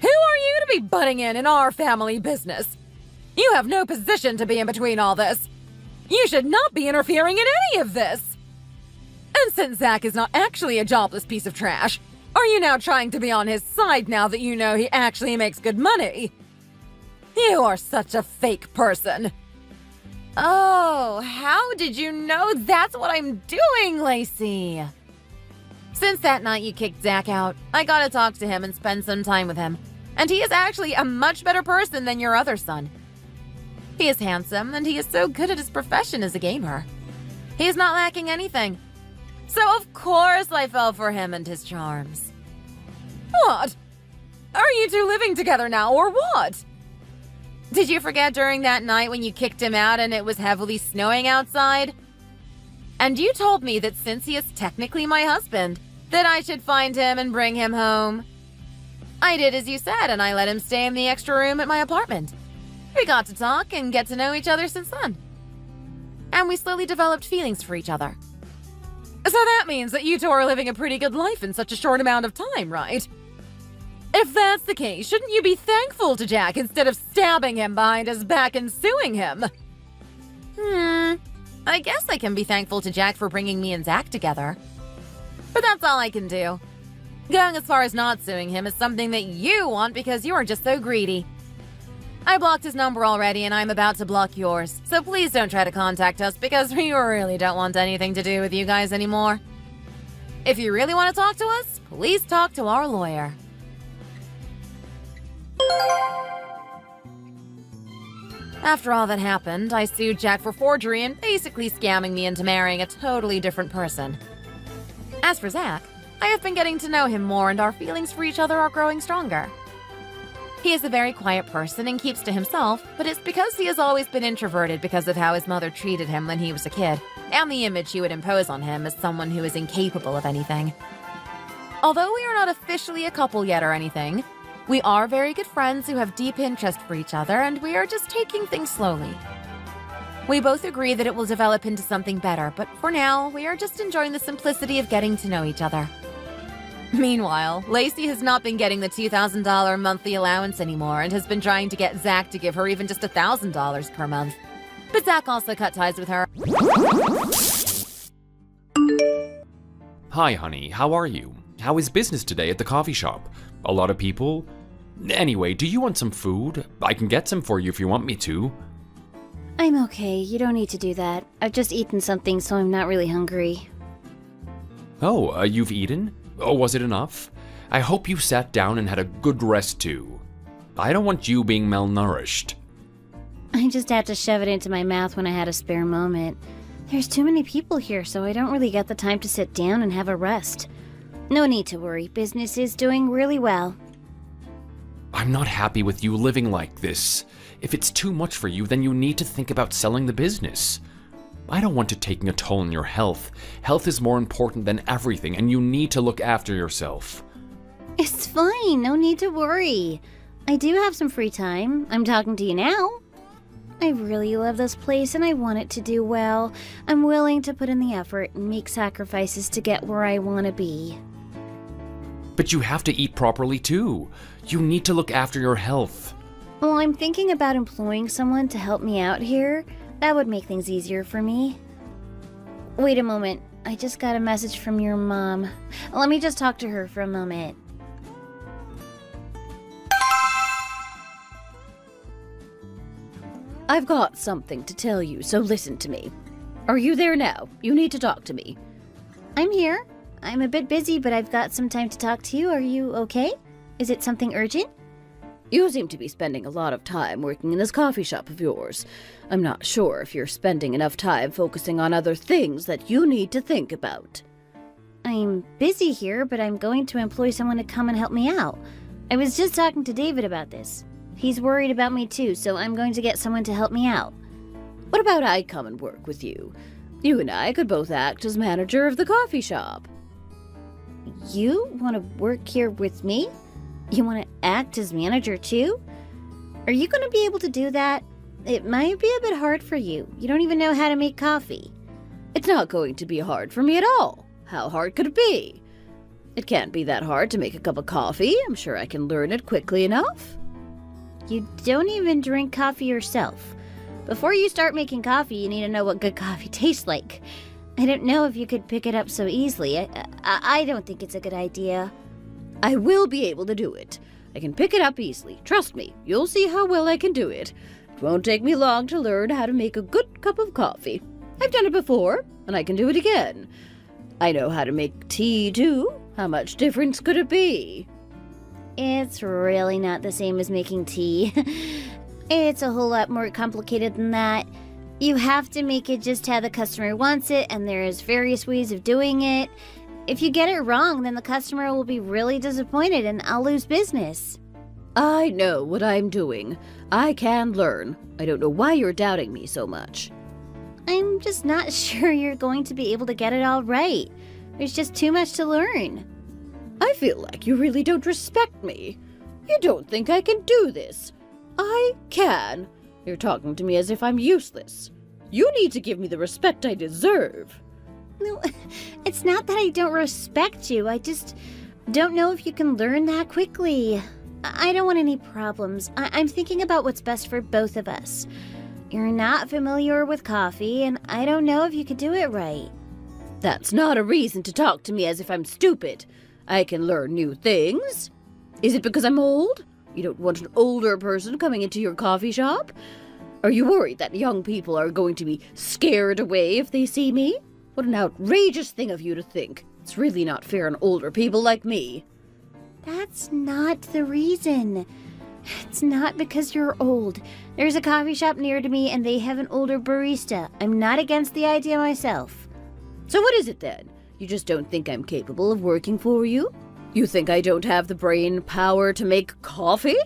Who are you to be butting in our family business? You have no position to be in between all this. You should not be interfering in any of this. And since Zach is not actually a jobless piece of trash, are you now trying to be on his side now that you know he actually makes good money? You are such a fake person. Oh, how did you know that's what I'm doing, Lacey? Since that night you kicked Zach out, I gotta talk to him and spend some time with him. And he is actually a much better person than your other son. He is handsome, and he is so good at his profession as a gamer. He is not lacking anything. So of course I fell for him and his charms. What? Are you two living together now, or what? Did you forget during that night when you kicked him out and it was heavily snowing outside? And you told me that since he is technically my husband, that I should find him and bring him home. I did as you said, and I let him stay in the extra room at my apartment. We got to talk and get to know each other since then. And we slowly developed feelings for each other. So that means that you two are living a pretty good life in such a short amount of time, right? If that's the case, shouldn't you be thankful to Jack instead of stabbing him behind his back and suing him? I guess I can be thankful to Jack for bringing me and Zach together. But that's all I can do. Going as far as not suing him is something that you want because you are just so greedy. I blocked his number already and I'm about to block yours, so please don't try to contact us because we really don't want anything to do with you guys anymore. If you really want to talk to us, please talk to our lawyer. After all that happened, I sued Jack for forgery and basically scamming me into marrying a totally different person. As for Zach, I have been getting to know him more and our feelings for each other are growing stronger. He is a very quiet person and keeps to himself, but it's because he has always been introverted because of how his mother treated him when he was a kid, and the image she would impose on him as someone who is incapable of anything. Although we are not officially a couple yet or anything, we are very good friends who have deep interest for each other, and we are just taking things slowly. We both agree that it will develop into something better, but for now, we are just enjoying the simplicity of getting to know each other. Meanwhile, Lacey has not been getting the $2,000 monthly allowance anymore and has been trying to get Zach to give her even just $1,000 per month. But Zach also cut ties with her. Hi, honey. How are you? How is business today at the coffee shop? A lot of people? Anyway, do you want some food? I can get some for you if you want me to. I'm okay. You don't need to do that. I've just eaten something, so I'm not really hungry. Oh, you've eaten? Oh, was it enough? I hope you sat down and had a good rest too. I don't want you being malnourished. I just had to shove it into my mouth when I had a spare moment. There's too many people here, so I don't really get the time to sit down and have a rest. No need to worry. Business is doing really well. I'm not happy with you living like this. If it's too much for you, then you need to think about selling the business. I don't want it taking a toll on your health. Health is more important than everything, and you need to look after yourself. It's fine. No need to worry. I do have some free time. I'm talking to you now. I really love this place, and I want it to do well. I'm willing to put in the effort and make sacrifices to get where I want to be. But you have to eat properly too. You need to look after your health. Well, I'm thinking about employing someone to help me out here. That would make things easier for me. Wait a moment. I just got a message from your mom. Let me just talk to her for a moment. I've got something to tell you, so listen to me. Are you there now? You need to talk to me. I'm here. I'm a bit busy, but I've got some time to talk to you. Are you okay? Is it something urgent? You seem to be spending a lot of time working in this coffee shop of yours. I'm not sure if you're spending enough time focusing on other things that you need to think about. I'm busy here, but I'm going to employ someone to come and help me out. I was just talking to David about this. He's worried about me too, so I'm going to get someone to help me out. What about I come and work with you? You and I could both act as manager of the coffee shop. You want to work here with me? You want to act as manager too? Are you going to be able to do that? It might be a bit hard for you. You don't even know how to make coffee. It's not going to be hard for me at all. How hard could it be? It can't be that hard to make a cup of coffee. I'm sure I can learn it quickly enough. You don't even drink coffee yourself. Before you start making coffee, you need to know what good coffee tastes like. I don't know if you could pick it up so easily. I don't think it's a good idea. I will be able to do it. I can pick it up easily. Trust me, you'll see how well I can do it. It won't take me long to learn how to make a good cup of coffee. I've done it before, and I can do it again. I know how to make tea, too. How much difference could it be? It's really not the same as making tea. It's a whole lot more complicated than that. You have to make it just how the customer wants it, and there's various ways of doing it. If you get it wrong, then the customer will be really disappointed and I'll lose business. I know what I'm doing. I can learn. I don't know why you're doubting me so much. I'm just not sure you're going to be able to get it all right. There's just too much to learn. I feel like you really don't respect me. You don't think I can do this. I can. You're talking to me as if I'm useless. You need to give me the respect I deserve. No, it's not that I don't respect you. I just don't know if you can learn that quickly. I don't want any problems. I'm thinking about what's best for both of us. You're not familiar with coffee, and I don't know if you could do it right. That's not a reason to talk to me as if I'm stupid. I can learn new things. Is it because I'm old? You don't want an older person coming into your coffee shop? Are you worried that young people are going to be scared away if they see me? What an outrageous thing of you to think. It's really not fair on older people like me. That's not the reason. It's not because you're old. There's a coffee shop near to me and they have an older barista. I'm not against the idea myself. So what is it then? You just don't think I'm capable of working for you? You think I don't have the brain power to make coffee?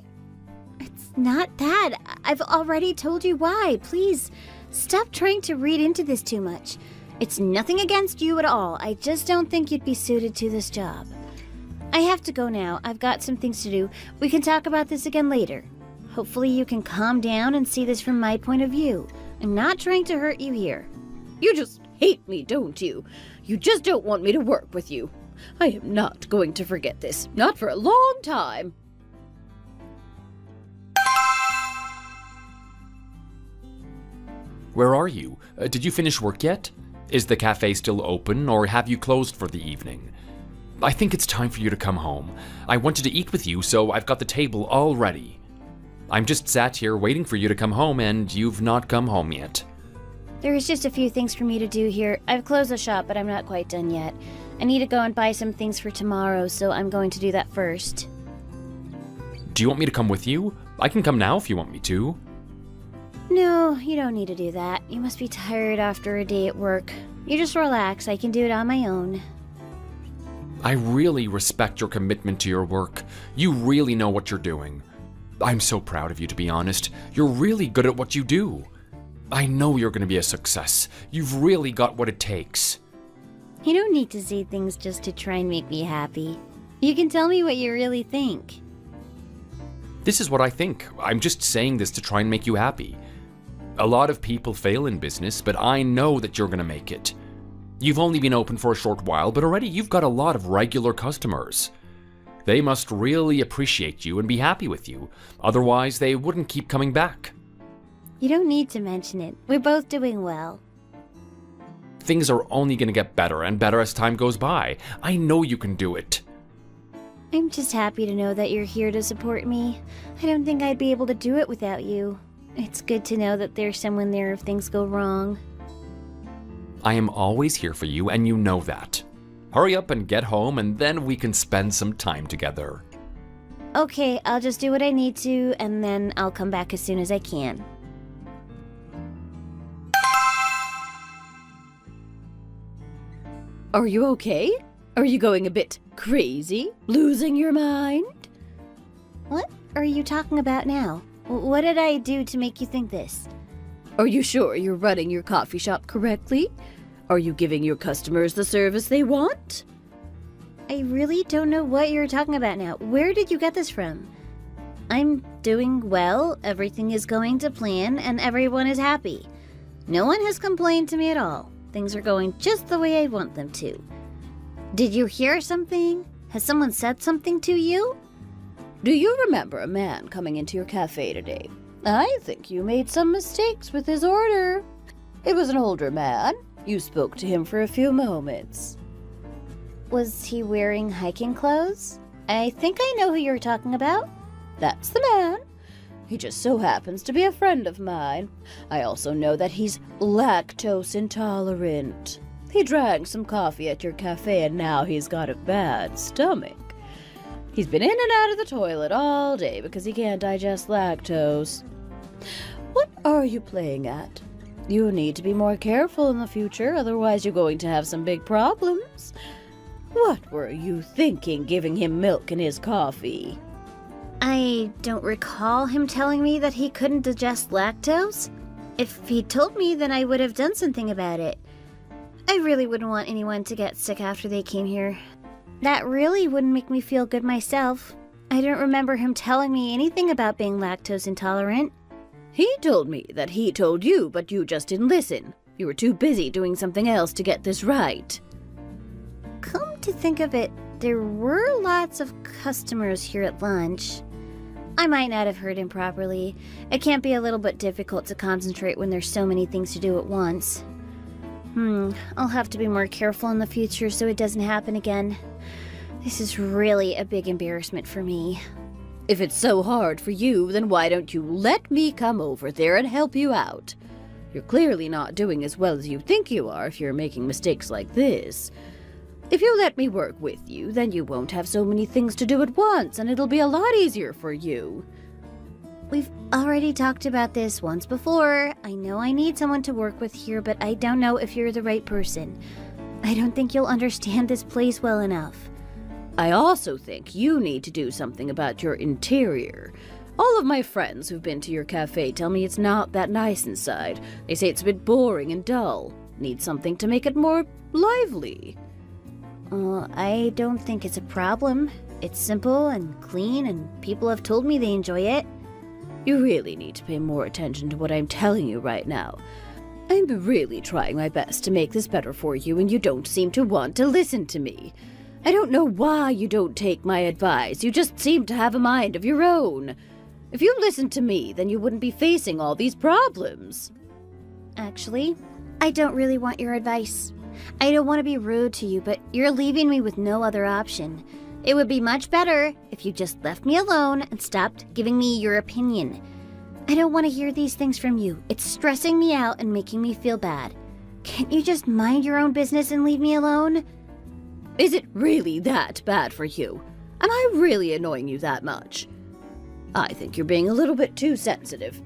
It's not that. I've already told you why. Please, stop trying to read into this too much. It's nothing against you at all. I just don't think you'd be suited to this job. I have to go now. I've got some things to do. We can talk about this again later. Hopefully you can calm down and see this from my point of view. I'm not trying to hurt you here. You just hate me, don't you? You just don't want me to work with you. I am not going to forget this. Not for a long time. Where are you? Did you finish work yet? Is the cafe still open, or have you closed for the evening? I think it's time for you to come home. I wanted to eat with you, so I've got the table all ready. I'm just sat here waiting for you to come home, and you've not come home yet. There's just a few things for me to do here. I've closed the shop, but I'm not quite done yet. I need to go and buy some things for tomorrow, so I'm going to do that first. Do you want me to come with you? I can come now if you want me to. No, you don't need to do that. You must be tired after a day at work. You just relax. I can do it on my own. I really respect your commitment to your work. You really know what you're doing. I'm so proud of you, to be honest. You're really good at what you do. I know you're going to be a success. You've really got what it takes. You don't need to say things just to try and make me happy. You can tell me what you really think. This is what I think. I'm just saying this to try and make you happy. A lot of people fail in business, but I know that you're going to make it. You've only been open for a short while, but already you've got a lot of regular customers. They must really appreciate you and be happy with you. Otherwise, they wouldn't keep coming back. You don't need to mention it. We're both doing well. Things are only going to get better and better as time goes by. I know you can do it. I'm just happy to know that you're here to support me. I don't think I'd be able to do it without you. It's good to know that there's someone there if things go wrong. I am always here for you, and you know that. Hurry up and get home, and then we can spend some time together. Okay, I'll just do what I need to, and then I'll come back as soon as I can. Are you okay? Are you going a bit crazy? Losing your mind? What are you talking about now? What did I do to make you think this? Are you sure you're running your coffee shop correctly? Are you giving your customers the service they want? I really don't know what you're talking about now. Where did you get this from? I'm doing well, everything is going to plan, and everyone is happy. No one has complained to me at all. Things are going just the way I want them to. Did you hear something? Has someone said something to you? Do you remember a man coming into your cafe today? I think you made some mistakes with his order. It was an older man. You spoke to him for a few moments. Was he wearing hiking clothes? I think I know who you're talking about. That's the man. He just so happens to be a friend of mine. I also know that he's lactose intolerant. He drank some coffee at your cafe and now he's got a bad stomach. He's been in and out of the toilet all day because he can't digest lactose. What are you playing at? You need to be more careful in the future, otherwise you're going to have some big problems. What were you thinking giving him milk in his coffee? I don't recall him telling me that he couldn't digest lactose. If he'd told me, then I would have done something about it. I really wouldn't want anyone to get sick after they came here. That really wouldn't make me feel good myself. I don't remember him telling me anything about being lactose intolerant. He told me that he told you, but you just didn't listen. You were too busy doing something else to get this right. Come to think of it, there were lots of customers here at lunch. I might not have heard him properly. It can't be a little bit difficult to concentrate when there's so many things to do at once. I'll have to be more careful in the future so it doesn't happen again. This is really a big embarrassment for me. If it's so hard for you, then why don't you let me come over there and help you out? You're clearly not doing as well as you think you are if you're making mistakes like this. If you let me work with you, then you won't have so many things to do at once, and it'll be a lot easier for you. We've already talked about this once before. I know I need someone to work with here, but I don't know if you're the right person. I don't think you'll understand this place well enough. I also think you need to do something about your interior. All of my friends who've been to your cafe tell me it's not that nice inside. They say it's a bit boring and dull. Need something to make it more lively. I don't think it's a problem. It's simple and clean, and people have told me they enjoy it. You really need to pay more attention to what I'm telling you right now. I'm really trying my best to make this better for you, and you don't seem to want to listen to me. I don't know why you don't take my advice. You just seem to have a mind of your own. If you listened to me, then you wouldn't be facing all these problems. Actually, I don't really want your advice. I don't want to be rude to you, but you're leaving me with no other option. It would be much better if you just left me alone and stopped giving me your opinion. I don't want to hear these things from you. It's stressing me out and making me feel bad. Can't you just mind your own business and leave me alone? Is it really that bad for you? Am I really annoying you that much? I think you're being a little bit too sensitive.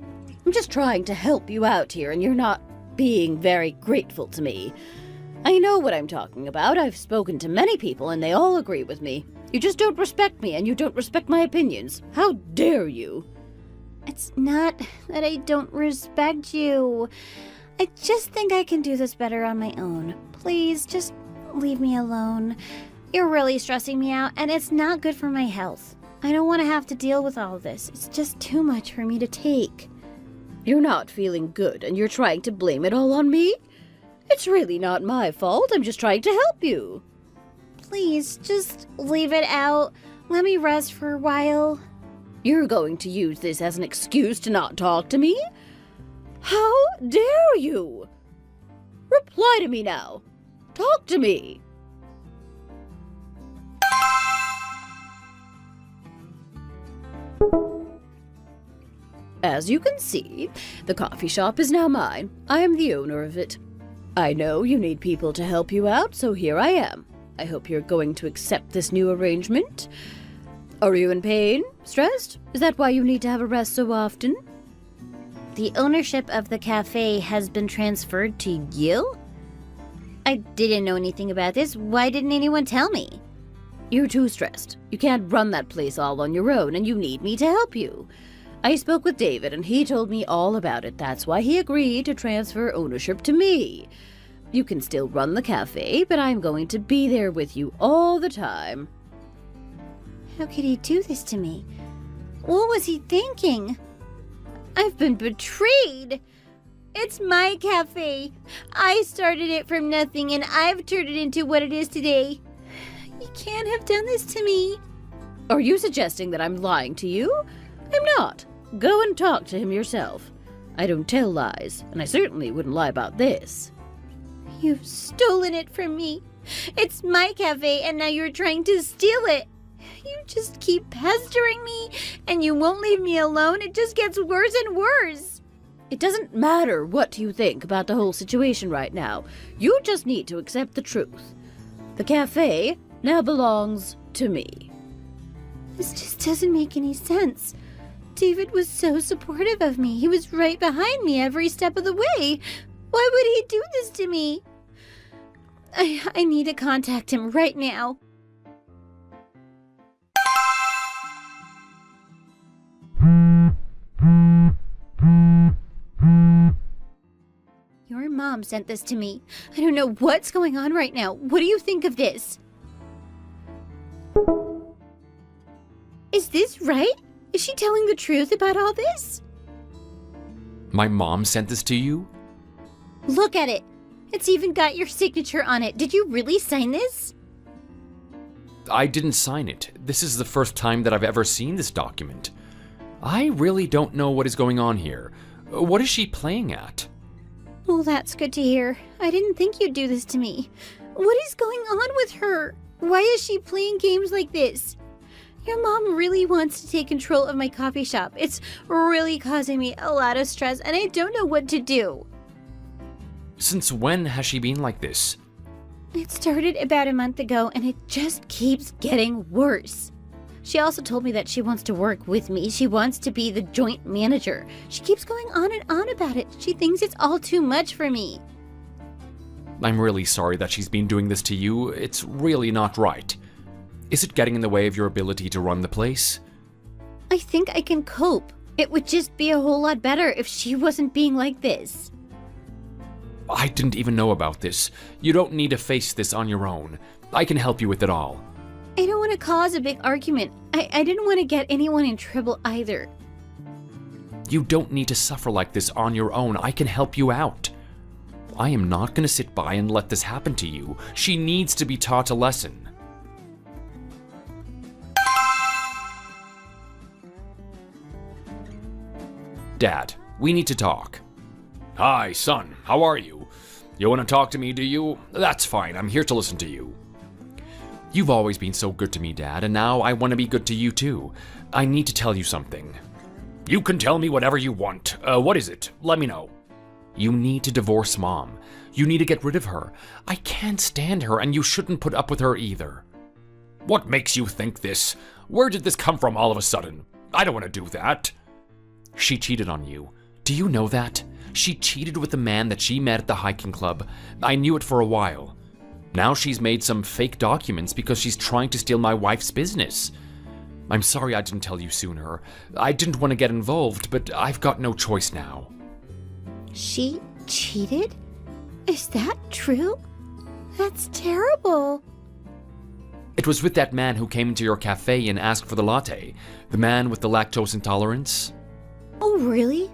I'm just trying to help you out here, and you're not being very grateful to me. I know what I'm talking about. I've spoken to many people, and they all agree with me. You just don't respect me, and you don't respect my opinions. How dare you? It's not that I don't respect you. I just think I can do this better on my own. Please, just leave me alone. You're really stressing me out, and it's not good for my health. I don't want to have to deal with all of this. It's just too much for me to take. You're not feeling good, and you're trying to blame it all on me? It's really not my fault. I'm just trying to help you. Please, just leave it out. Let me rest for a while. You're going to use this as an excuse to not talk to me? How dare you? Reply to me now. Talk to me. As you can see, the coffee shop is now mine. I am the owner of it. I know you need people to help you out, so here I am. I hope you're going to accept this new arrangement. Are you in pain? Stressed? Is that why you need to have a rest so often? The ownership of the cafe has been transferred to you? I didn't know anything about this. Why didn't anyone tell me? You're too stressed. You can't run that place all on your own, and you need me to help you. I spoke with David, and he told me all about it. That's why he agreed to transfer ownership to me. You can still run the cafe, but I'm going to be there with you all the time. How could he do this to me? What was he thinking? I've been betrayed! It's my cafe. I started it from nothing and I've turned it into what it is today. You can't have done this to me. Are you suggesting that I'm lying to you? I'm not. Go and talk to him yourself. I don't tell lies, and I certainly wouldn't lie about this. You've stolen it from me. It's my cafe and now you're trying to steal it. You just keep pestering me and you won't leave me alone. It just gets worse and worse. It doesn't matter what you think about the whole situation right now. You just need to accept the truth. The cafe now belongs to me. This just doesn't make any sense. David was so supportive of me. He was right behind me every step of the way. Why would he do this to me? I need to contact him right now. Your mom sent this to me. I don't know what's going on right now. What do you think of this? Is this right? Is she telling the truth about all this? My mom sent this to you? Look at it. It's even got your signature on it. Did you really sign this? I didn't sign it. This is the first time that I've ever seen this document. I really don't know what is going on here. What is she playing at? Well, that's good to hear. I didn't think you'd do this to me. What is going on with her? Why is she playing games like this? Your mom really wants to take control of my coffee shop. It's really causing me a lot of stress and I don't know what to do. Since when has she been like this? It started about a month ago and it just keeps getting worse. She also told me that she wants to work with me. She wants to be the joint manager. She keeps going on and on about it. She thinks it's all too much for me. I'm really sorry that she's been doing this to you. It's really not right. Is it getting in the way of your ability to run the place? I think I can cope. It would just be a whole lot better if she wasn't being like this. I didn't even know about this. You don't need to face this on your own. I can help you with it all. I don't want to cause a big argument. I didn't want to get anyone in trouble either. You don't need to suffer like this on your own. I can help you out. I am not going to sit by and let this happen to you. She needs to be taught a lesson. Dad, we need to talk. Hi, son. How are you? You want to talk to me, do you? That's fine. I'm here to listen to you. You've always been so good to me, Dad, and now I want to be good to you too. I need to tell you something. You can tell me whatever you want. What is it? Let me know. You need to divorce Mom. You need to get rid of her. I can't stand her, and you shouldn't put up with her either. What makes you think this? Where did this come from all of a sudden? I don't want to do that. She cheated on you. Do you know that? She cheated with the man that she met at the hiking club. I knew it for a while. Now she's made some fake documents because she's trying to steal my wife's business. I'm sorry I didn't tell you sooner. I didn't want to get involved, but I've got no choice now. She cheated? Is that true? That's terrible. It was with that man who came into your cafe and asked for the latte. The man with the lactose intolerance. Oh, really?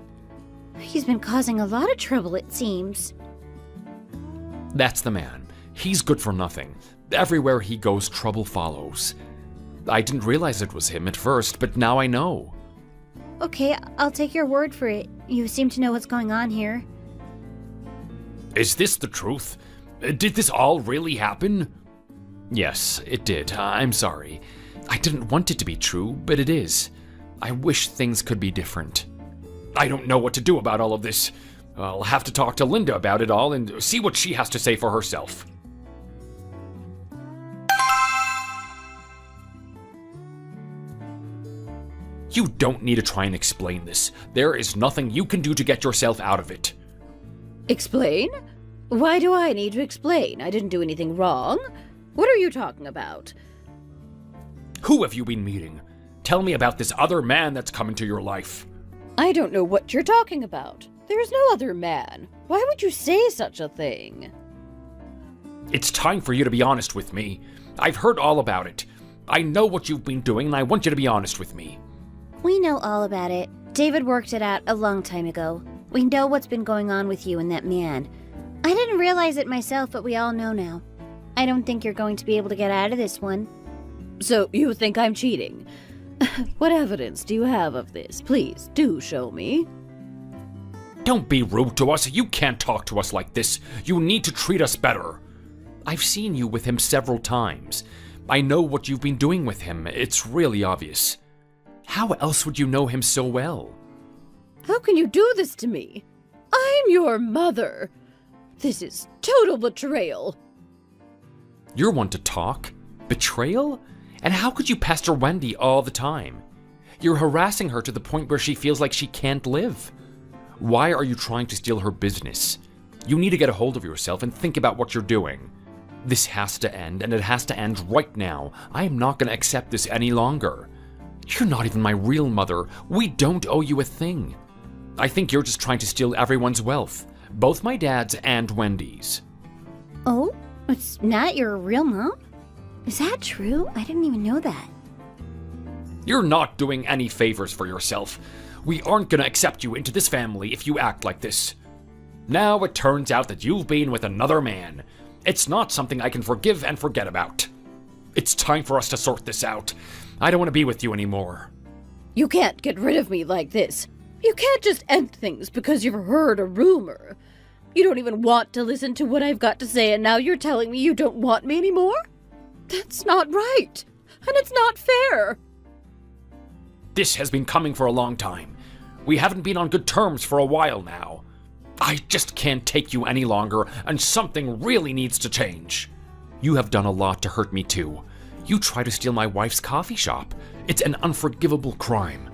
He's been causing a lot of trouble, it seems. That's the man. He's good for nothing. Everywhere he goes, trouble follows. I didn't realize it was him at first, but now I know. Okay, I'll take your word for it. You seem to know what's going on here. Is this the truth? Did this all really happen? Yes, it did. I'm sorry. I didn't want it to be true, but it is. I wish things could be different. I don't know what to do about all of this. I'll have to talk to Linda about it all and see what she has to say for herself. You don't need to try and explain this. There is nothing you can do to get yourself out of it. Explain? Why do I need to explain? I didn't do anything wrong. What are you talking about? Who have you been meeting? Tell me about this other man that's come into your life. I don't know what you're talking about. There's no other man. Why would you say such a thing? It's time for you to be honest with me. I've heard all about it. I know what you've been doing, and I want you to be honest with me. We know all about it. David worked it out a long time ago. We know what's been going on with you and that man. I didn't realize it myself, but we all know now. I don't think you're going to be able to get out of this one. So, you think I'm cheating? What evidence do you have of this? Please, do show me. Don't be rude to us. You can't talk to us like this. You need to treat us better. I've seen you with him several times. I know what you've been doing with him. It's really obvious. How else would you know him so well? How can you do this to me? I'm your mother. This is total betrayal. You're one to talk? Betrayal? And how could you pester Wendy all the time? You're harassing her to the point where she feels like she can't live. Why are you trying to steal her business? You need to get a hold of yourself and think about what you're doing. This has to end, and it has to end right now. I am not going to accept this any longer. You're not even my real mother. We don't owe you a thing. I think you're just trying to steal everyone's wealth, both my dad's and Wendy's. Oh? It's not your real mom? Is that true? I didn't even know that. You're not doing any favors for yourself. We aren't going to accept you into this family if you act like this. Now it turns out that you've been with another man. It's not something I can forgive and forget about. It's time for us to sort this out. I don't want to be with you anymore. You can't get rid of me like this. You can't just end things because you've heard a rumor. You don't even want to listen to what I've got to say, and now you're telling me you don't want me anymore? That's not right. And it's not fair. This has been coming for a long time. We haven't been on good terms for a while now. I just can't take you any longer, and something really needs to change. You have done a lot to hurt me too. You tried to steal my wife's coffee shop. It's an unforgivable crime.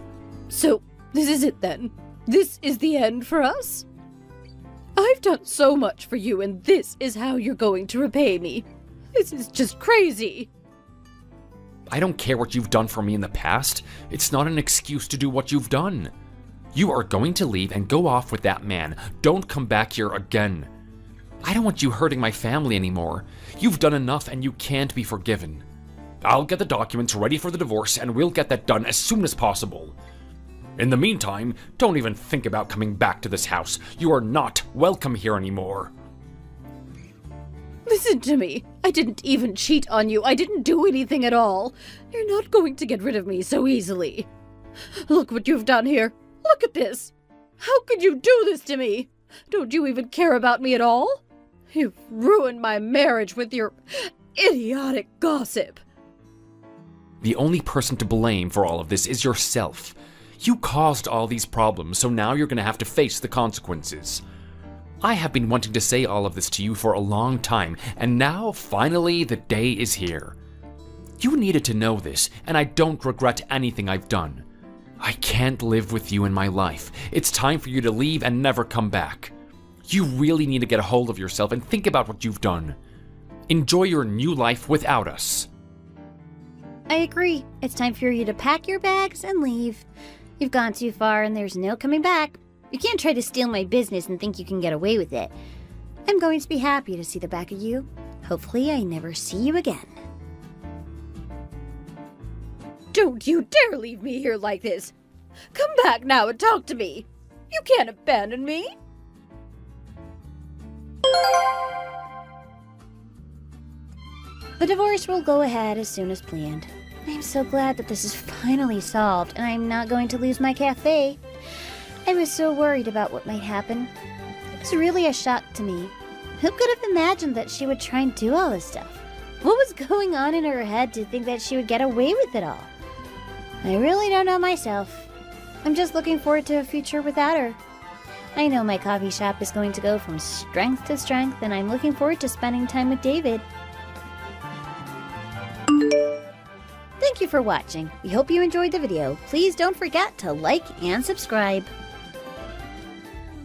So, this is it then? This is the end for us? I've done so much for you, and this is how you're going to repay me. This is just crazy. I don't care what you've done for me in the past. It's not an excuse to do what you've done. You are going to leave and go off with that man. Don't come back here again. I don't want you hurting my family anymore. You've done enough and you can't be forgiven. I'll get the documents ready for the divorce and we'll get that done as soon as possible. In the meantime, don't even think about coming back to this house. You are not welcome here anymore. Listen to me. I didn't even cheat on you. I didn't do anything at all. You're not going to get rid of me so easily. Look what you've done here. Look at this. How could you do this to me? Don't you even care about me at all? You've ruined my marriage with your idiotic gossip. The only person to blame for all of this is yourself. You caused all these problems, so now you're going to have to face the consequences. I have been wanting to say all of this to you for a long time, and now, finally, the day is here. You needed to know this, and I don't regret anything I've done. I can't live with you in my life. It's time for you to leave and never come back. You really need to get a hold of yourself and think about what you've done. Enjoy your new life without us. I agree. It's time for you to pack your bags and leave. You've gone too far and there's no coming back. You can't try to steal my business and think you can get away with it. I'm going to be happy to see the back of you. Hopefully I never see you again. Don't you dare leave me here like this! Come back now and talk to me! You can't abandon me! The divorce will go ahead as soon as planned. I'm so glad that this is finally solved and I'm not going to lose my cafe. I was so worried about what might happen. It was really a shock to me. Who could have imagined that she would try and do all this stuff? What was going on in her head to think that she would get away with it all? I really don't know myself. I'm just looking forward to a future without her. I know my coffee shop is going to go from strength to strength, and I'm looking forward to spending time with David. Thank you for watching. We hope you enjoyed the video. Please don't forget to like and subscribe.